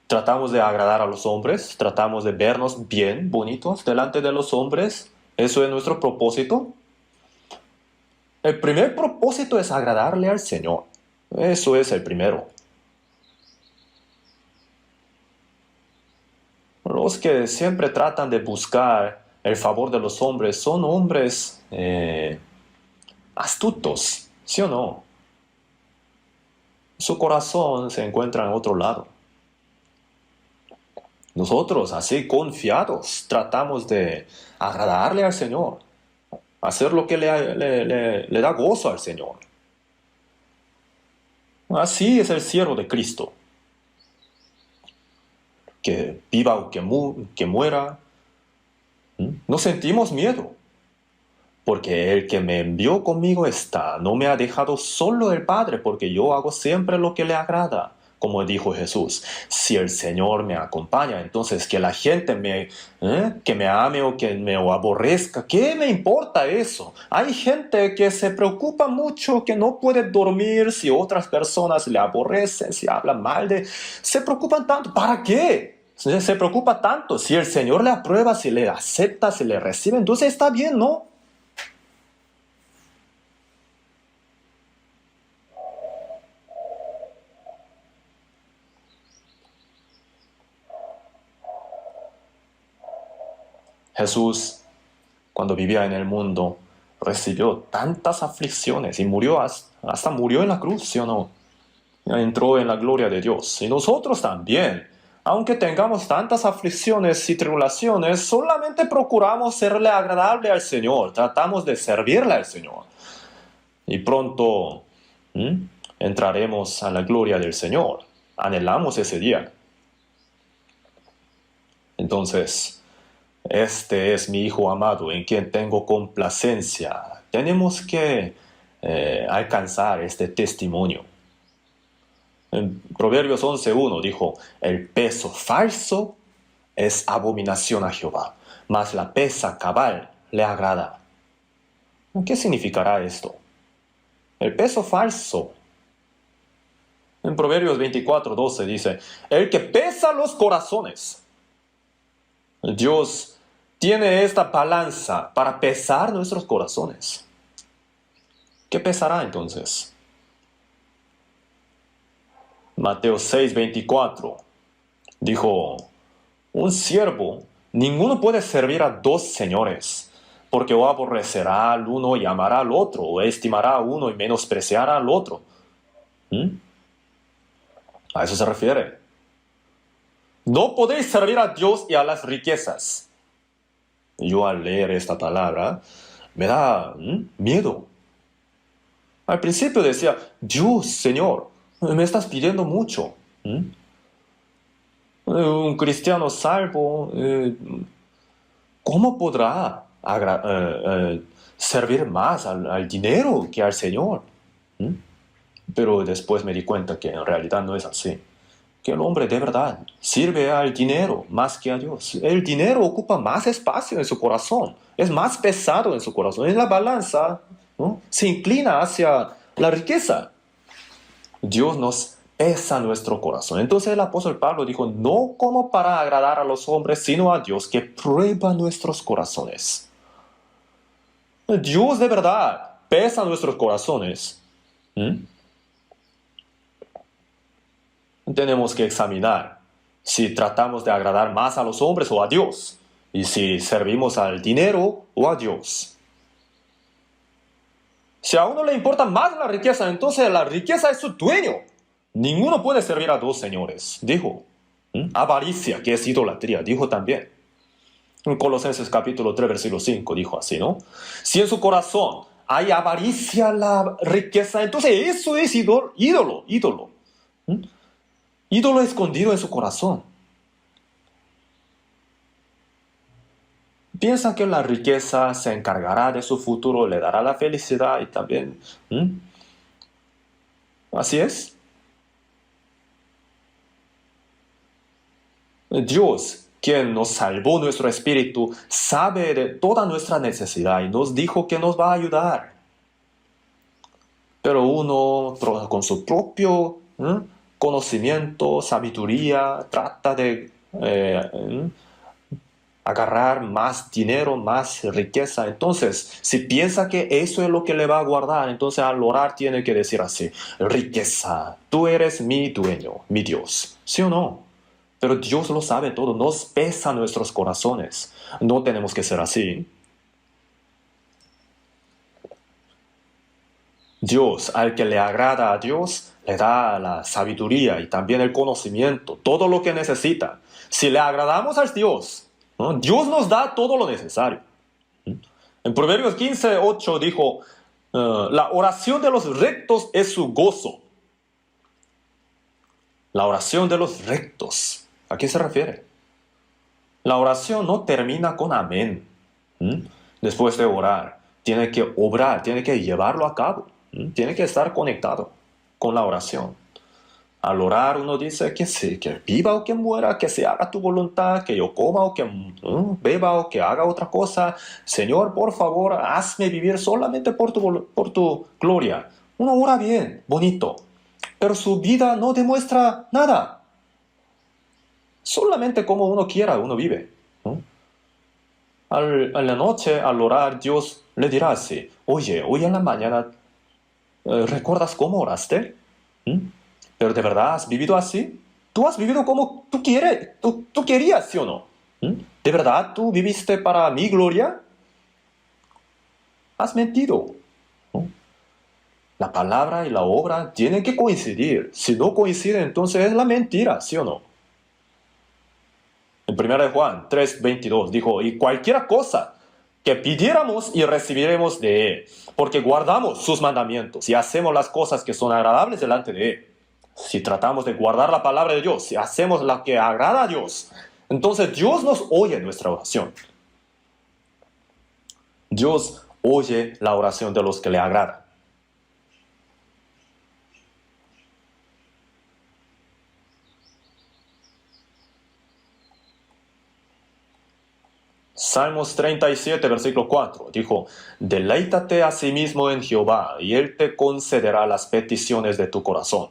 Tratamos de agradar a los hombres, tratamos de vernos bien, bonitos, delante de los hombres. ¿Eso es nuestro propósito? El primer propósito es agradarle al Señor. Eso es el primero. Los que siempre tratan de buscar el favor de los hombres son hombres astutos, ¿sí o no? Su corazón se encuentra en otro lado. Nosotros, así confiados, tratamos de agradarle al Señor, hacer lo que le da gozo al Señor. Así es el siervo de Cristo, que viva o que muera. No sentimos miedo, porque el que me envió conmigo está, no me ha dejado solo el Padre, porque yo hago siempre lo que le agrada. Como dijo Jesús, si el Señor me acompaña, entonces que la gente que me ame o que me aborrezca, ¿qué me importa eso? Hay gente que se preocupa mucho, que no puede dormir si otras personas le aborrecen, si hablan mal de... Se preocupan tanto, ¿para qué? Se preocupa tanto, si el Señor le aprueba, si le acepta, si le recibe, entonces está bien, ¿no? Jesús, cuando vivía en el mundo, recibió tantas aflicciones y murió hasta murió en la cruz, ¿sí o no? Entró en la gloria de Dios. Y nosotros también, aunque tengamos tantas aflicciones y tribulaciones, solamente procuramos serle agradable al Señor, tratamos de servirle al Señor. Y pronto entraremos a la gloria del Señor. Anhelamos ese día. Entonces, este es mi Hijo amado en quien tengo complacencia. Tenemos que alcanzar este testimonio. En Proverbios 11:1 dijo, el peso falso es abominación a Jehová, mas la pesa cabal le agrada. ¿Qué significará esto? El peso falso. En Proverbios 24:12 dice, el que pesa los corazones. Dios tiene esta balanza para pesar nuestros corazones. ¿Qué pesará entonces? Mateo 6:24 dijo, un siervo, ninguno puede servir a dos señores, porque o aborrecerá al uno y amará al otro, o estimará a uno y menospreciará al otro. A eso se refiere. No podéis servir a Dios y a las riquezas. Yo al leer esta palabra me da miedo. Al principio decía, Dios, Señor, me estás pidiendo mucho. Un cristiano salvo, ¿cómo podrá servir más al dinero que al Señor? Pero después me di cuenta que en realidad no es así. Que el hombre de verdad sirve al dinero más que a Dios. El dinero ocupa más espacio en su corazón, es más pesado en su corazón. En la balanza, ¿no?, se inclina hacia la riqueza. Dios nos pesa nuestro corazón. Entonces el apóstol Pablo dijo, no como para agradar a los hombres, sino a Dios que prueba nuestros corazones. Dios de verdad pesa nuestros corazones. Tenemos que examinar si tratamos de agradar más a los hombres o a Dios, y si servimos al dinero o a Dios. Si a uno le importa más la riqueza, entonces la riqueza es su dueño. Ninguno puede servir a dos señores, dijo. Avaricia, que es idolatría, dijo también. En Colosenses capítulo 3, versículo 5, dijo así, ¿no? Si en su corazón hay avaricia, la riqueza, entonces eso es ídolo. Ídolo escondido en su corazón. Piensa que la riqueza se encargará de su futuro, le dará la felicidad y también... ¿Así es? Dios, quien nos salvó nuestro espíritu, sabe de toda nuestra necesidad y nos dijo que nos va a ayudar. Pero uno, con su propio conocimiento, sabiduría, trata de agarrar más dinero, más riqueza. Entonces, si piensa que eso es lo que le va a guardar, entonces al orar tiene que decir así: riqueza, tú eres mi dueño, mi Dios. ¿Sí o no? Pero Dios lo sabe todo, nos pesa nuestros corazones. No tenemos que ser así. Dios, al que le agrada a Dios, le da la sabiduría y también el conocimiento, todo lo que necesita. Si le agradamos a Dios, ¿no? Dios nos da todo lo necesario. En Proverbios 15:8 dijo, la oración de los rectos es su gozo. La oración de los rectos. ¿A qué se refiere? La oración no termina con amén. Después de orar, tiene que obrar, tiene que llevarlo a cabo. Tiene que estar conectado con la oración. Al orar uno dice que sí, que viva o que muera, que se haga tu voluntad, que yo coma o que beba o que haga otra cosa. Señor, por favor, hazme vivir solamente por tu gloria. Uno ora bien, bonito, pero su vida no demuestra nada. Solamente como uno quiera, uno vive. A la noche, al orar, Dios le dirá así: oye, hoy en la mañana, ¿recuerdas cómo oraste? ¿Pero de verdad has vivido así? ¿Tú has vivido como tú quieres, tú querías, sí o no? ¿De verdad tú viviste para mi gloria? Has mentido, ¿no? La palabra y la obra tienen que coincidir. Si no coinciden, entonces es la mentira, ¿sí o no? En 1 de Juan 3:22 dijo: y cualquier cosa que pidiéramos y recibiremos de Él, porque guardamos sus mandamientos y hacemos las cosas que son agradables delante de Él. Si tratamos de guardar la palabra de Dios, si hacemos lo que agrada a Dios, entonces Dios nos oye nuestra oración. Dios oye la oración de los que le agradan. Salmos 37, versículo 4, dijo: deleítate a sí mismo en Jehová, y Él te concederá las peticiones de tu corazón.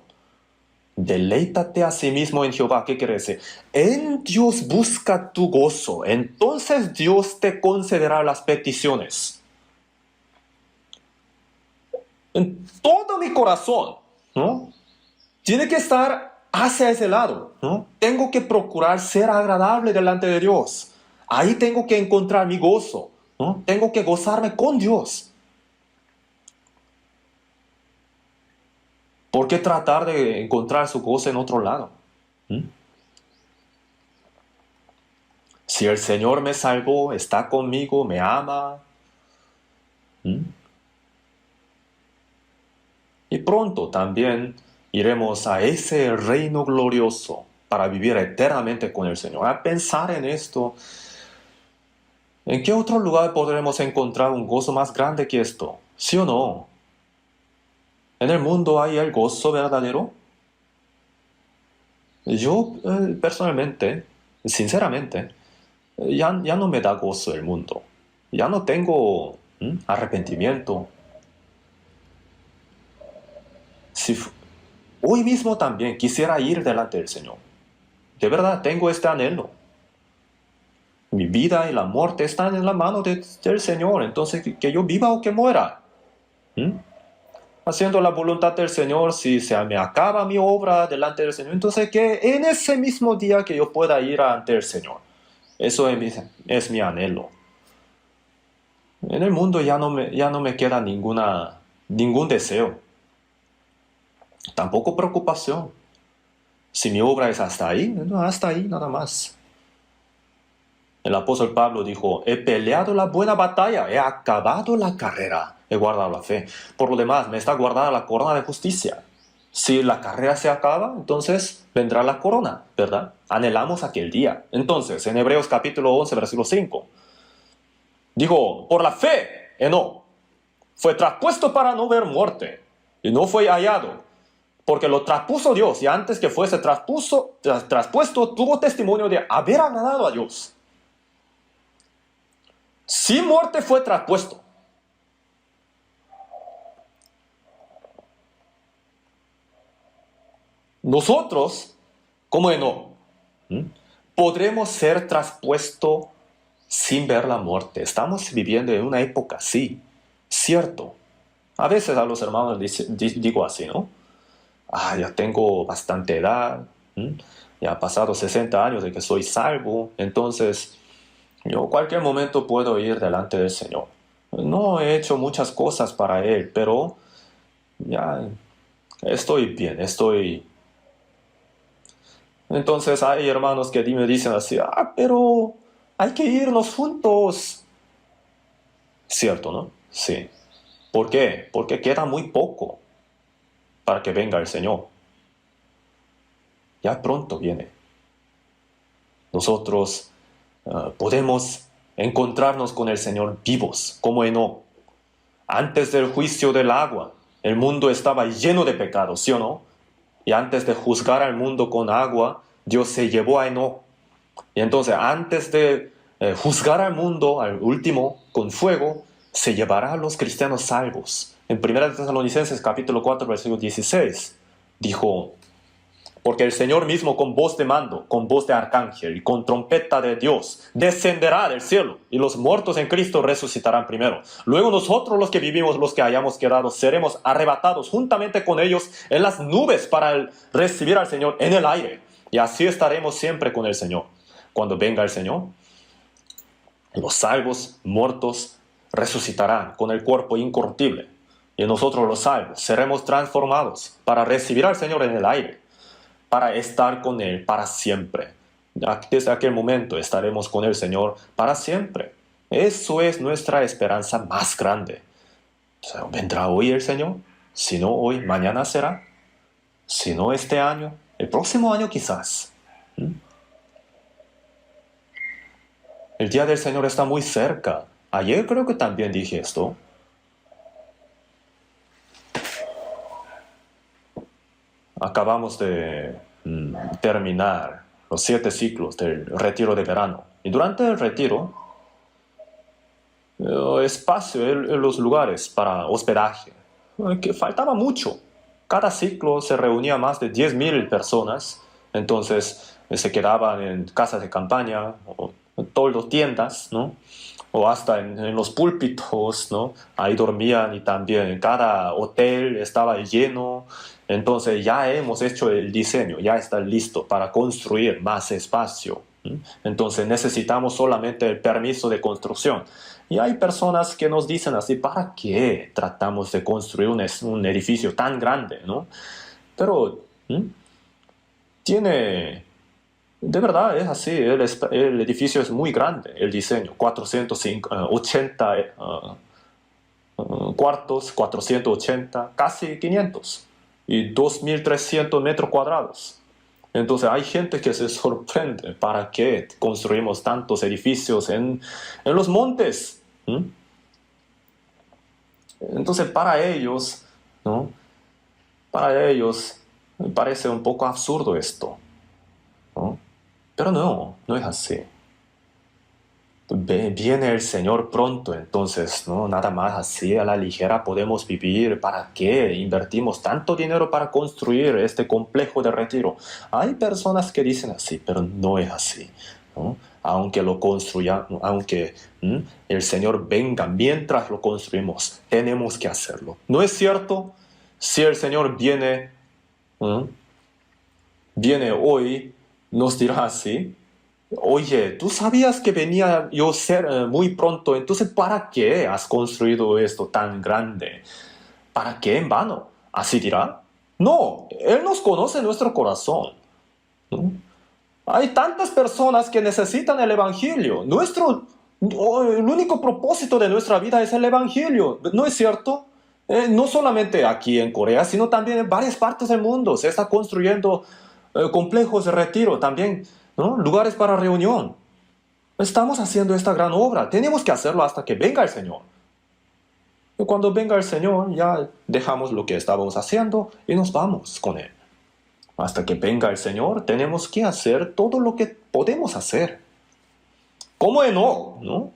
Deleítate a sí mismo en Jehová. ¿Qué quiere decir? En Dios busca tu gozo, entonces Dios te concederá las peticiones. En todo mi corazón, ¿no? Tiene que estar hacia ese lado, ¿no? Tengo que procurar ser agradable delante de Dios. Ahí tengo que encontrar mi gozo, ¿no? Tengo que gozarme con Dios. ¿Por qué tratar de encontrar su gozo en otro lado? Si el Señor me salvó, está conmigo, me ama, y pronto también iremos a ese reino glorioso para vivir eternamente con el Señor. A pensar en esto, ¿en qué otro lugar podremos encontrar un gozo más grande que esto? ¿Sí o no? ¿En el mundo hay el gozo verdadero? Yo personalmente, sinceramente, ya no me da gozo el mundo. Ya no tengo arrepentimiento. Si hoy mismo también quisiera ir delante del Señor. De verdad, tengo este anhelo. Mi vida y la muerte están en la mano del Señor. Entonces, que yo viva o que muera. Haciendo la voluntad del Señor, si se me acaba mi obra delante del Señor, entonces que en ese mismo día que yo pueda ir ante el Señor. Eso es mi anhelo. En el mundo ya no me queda ningún deseo. Tampoco preocupación. Si mi obra es hasta ahí nada más. El apóstol Pablo dijo: he peleado la buena batalla, he acabado la carrera, he guardado la fe. Por lo demás, me está guardada la corona de justicia. Si la carrera se acaba, entonces vendrá la corona, ¿verdad? Anhelamos aquel día. Entonces, en Hebreos capítulo 11, versículo 5, dijo: por la fe, Enoc fue traspuesto para no ver muerte, y no fue hallado, porque lo traspuso Dios, y antes que fuese traspuesto, tuvo testimonio de haber agradado a Dios. Sin muerte fue traspuesto. Nosotros, como Enoc, podremos ser traspuestos sin ver la muerte. Estamos viviendo en una época así, cierto. A veces a los hermanos digo así, ¿no? Ya tengo bastante edad, ya ha pasado 60 años de que soy salvo, entonces yo en cualquier momento puedo ir delante del Señor. No he hecho muchas cosas para Él, pero ya estoy bien, estoy... Entonces hay hermanos que me dicen así, pero hay que irnos juntos. Cierto, ¿no? Sí. ¿Por qué? Porque queda muy poco para que venga el Señor. Ya pronto viene. Nosotros podemos encontrarnos con el Señor vivos, como Enoc. Antes del juicio del agua, el mundo estaba lleno de pecados, ¿sí o no? Y antes de juzgar al mundo con agua, Dios se llevó a Enoc. Y entonces, antes de juzgar al mundo, al último, con fuego, se llevará a los cristianos salvos. En 1 Tesalonicenses capítulo 4, versículo 16, dijo: porque el Señor mismo con voz de mando, con voz de arcángel y con trompeta de Dios, descenderá del cielo, y los muertos en Cristo resucitarán primero. Luego nosotros los que vivimos, los que hayamos quedado, seremos arrebatados juntamente con ellos en las nubes para recibir al Señor en el aire. Y así estaremos siempre con el Señor. Cuando venga el Señor, los salvos, muertos, resucitarán con el cuerpo incorruptible. Y nosotros los salvos seremos transformados para recibir al Señor en el aire, para estar con Él para siempre. Desde aquel momento estaremos con el Señor para siempre. Eso es nuestra esperanza más grande. ¿Vendrá hoy el Señor? Si no hoy, mañana será. Si no este año, el próximo año quizás. El día del Señor está muy cerca. Ayer creo que también dije esto. Acabamos de terminar los 7 ciclos del retiro de verano. Y durante el retiro, espacio en los lugares para hospedaje, que faltaba mucho. Cada ciclo se reunía más de 10.000 personas, entonces se quedaban en casas de campaña, o en todas tiendas, ¿no? O hasta en los púlpitos, ¿no? Ahí dormían, y también cada hotel estaba lleno. Entonces ya hemos hecho el diseño, ya está listo para construir más espacio. Entonces necesitamos solamente el permiso de construcción. Y hay personas que nos dicen así: ¿para qué tratamos de construir un edificio tan grande, ¿no? Pero de verdad es así, el edificio es muy grande, el diseño, 480 cuartos, 480, casi 500, y 2.300 metros cuadrados. Entonces hay gente que se sorprende: ¿para qué construimos tantos edificios en los montes? Entonces para ellos, ¿no? Para ellos me parece un poco absurdo esto, ¿no? Pero no es así. Viene el Señor pronto, entonces, ¿no? Nada más así a la ligera podemos vivir. ¿Para qué invertimos tanto dinero para construir este complejo de retiro? Hay personas que dicen así, pero no es así, ¿no? Aunque lo construya, aunque el Señor venga mientras lo construimos, tenemos que hacerlo. ¿No es cierto? Si el Señor viene hoy, nos dirá así: oye, ¿tú sabías que venía yo a ser muy pronto? Entonces, ¿para qué has construido esto tan grande? ¿Para qué en vano? ¿Así dirá? No, Él nos conoce nuestro corazón, ¿no? Hay tantas personas que necesitan el Evangelio. El único propósito de nuestra vida es el Evangelio, ¿no es cierto? No solamente aquí en Corea, sino también en varias partes del mundo. Se está construyendo complejos de retiro, también, ¿no? Lugares para reunión. Estamos haciendo esta gran obra. Tenemos que hacerlo hasta que venga el Señor. Y cuando venga el Señor, ya dejamos lo que estábamos haciendo y nos vamos con Él. Hasta que venga el Señor, tenemos que hacer todo lo que podemos hacer. Como Enoc, ¿no?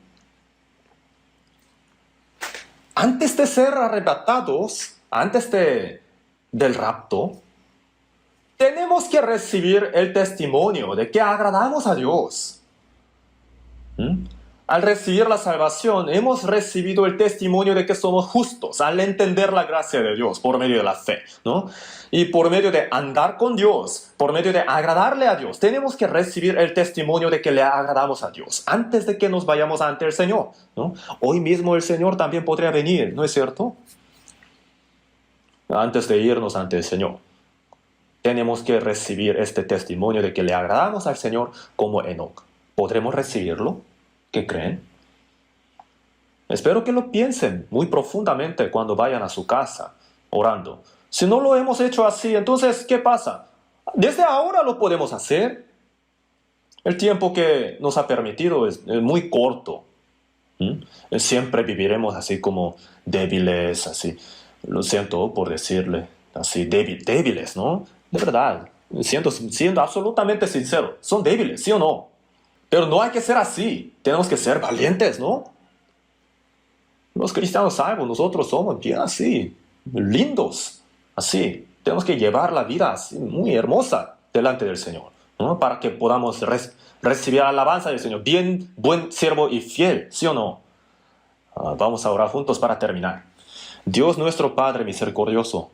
Antes de ser arrebatados, del rapto, tenemos que recibir el testimonio de que agradamos a Dios. Al recibir la salvación, hemos recibido el testimonio de que somos justos al entender la gracia de Dios por medio de la fe, ¿no? Y por medio de andar con Dios, por medio de agradarle a Dios, tenemos que recibir el testimonio de que le agradamos a Dios antes de que nos vayamos ante el Señor, ¿no? Hoy mismo el Señor también podría venir, ¿no es cierto? Antes de irnos ante el Señor, tenemos que recibir este testimonio de que le agradamos al Señor como Enoc. ¿Podremos recibirlo? ¿Qué creen? Espero que lo piensen muy profundamente cuando vayan a su casa orando. Si no lo hemos hecho así, entonces, ¿qué pasa? Desde ahora lo podemos hacer. El tiempo que nos ha permitido es muy corto. Siempre viviremos así como débiles, así. Lo siento por decirle, así débiles, ¿no? De verdad, siendo absolutamente sincero, son débiles, ¿sí o no? Pero no hay que ser así. Tenemos que ser valientes, ¿no? Los cristianos salvos, nosotros somos bien así, lindos, así. Tenemos que llevar la vida así, muy hermosa delante del Señor, ¿no? Para que podamos recibir alabanza del Señor. Bien, buen siervo y fiel, ¿sí o no? Vamos a orar juntos para terminar. Dios nuestro Padre misericordioso,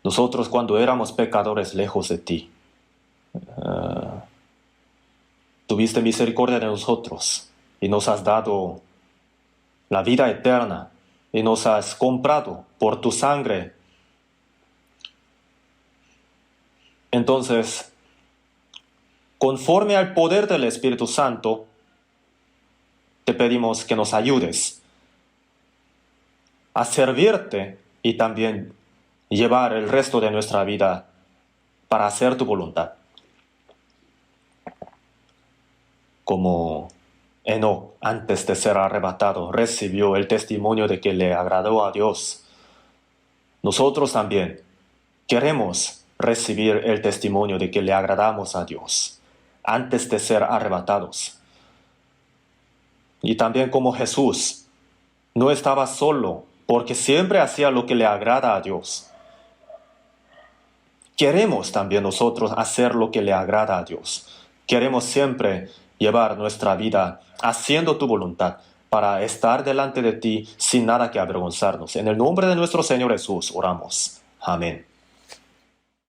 nosotros cuando éramos pecadores lejos de ti, tuviste misericordia de nosotros y nos has dado la vida eterna y nos has comprado por tu sangre. Entonces, conforme al poder del Espíritu Santo, te pedimos que nos ayudes a servirte y también llevar el resto de nuestra vida para hacer tu voluntad. Como Enoc, antes de ser arrebatado, recibió el testimonio de que le agradó a Dios, nosotros también queremos recibir el testimonio de que le agradamos a Dios antes de ser arrebatados. Y también como Jesús no estaba solo porque siempre hacía lo que le agrada a Dios. Queremos también nosotros hacer lo que le agrada a Dios. Queremos siempre llevar nuestra vida haciendo tu voluntad para estar delante de ti sin nada que avergonzarnos. En el nombre de nuestro Señor Jesús oramos. Amén.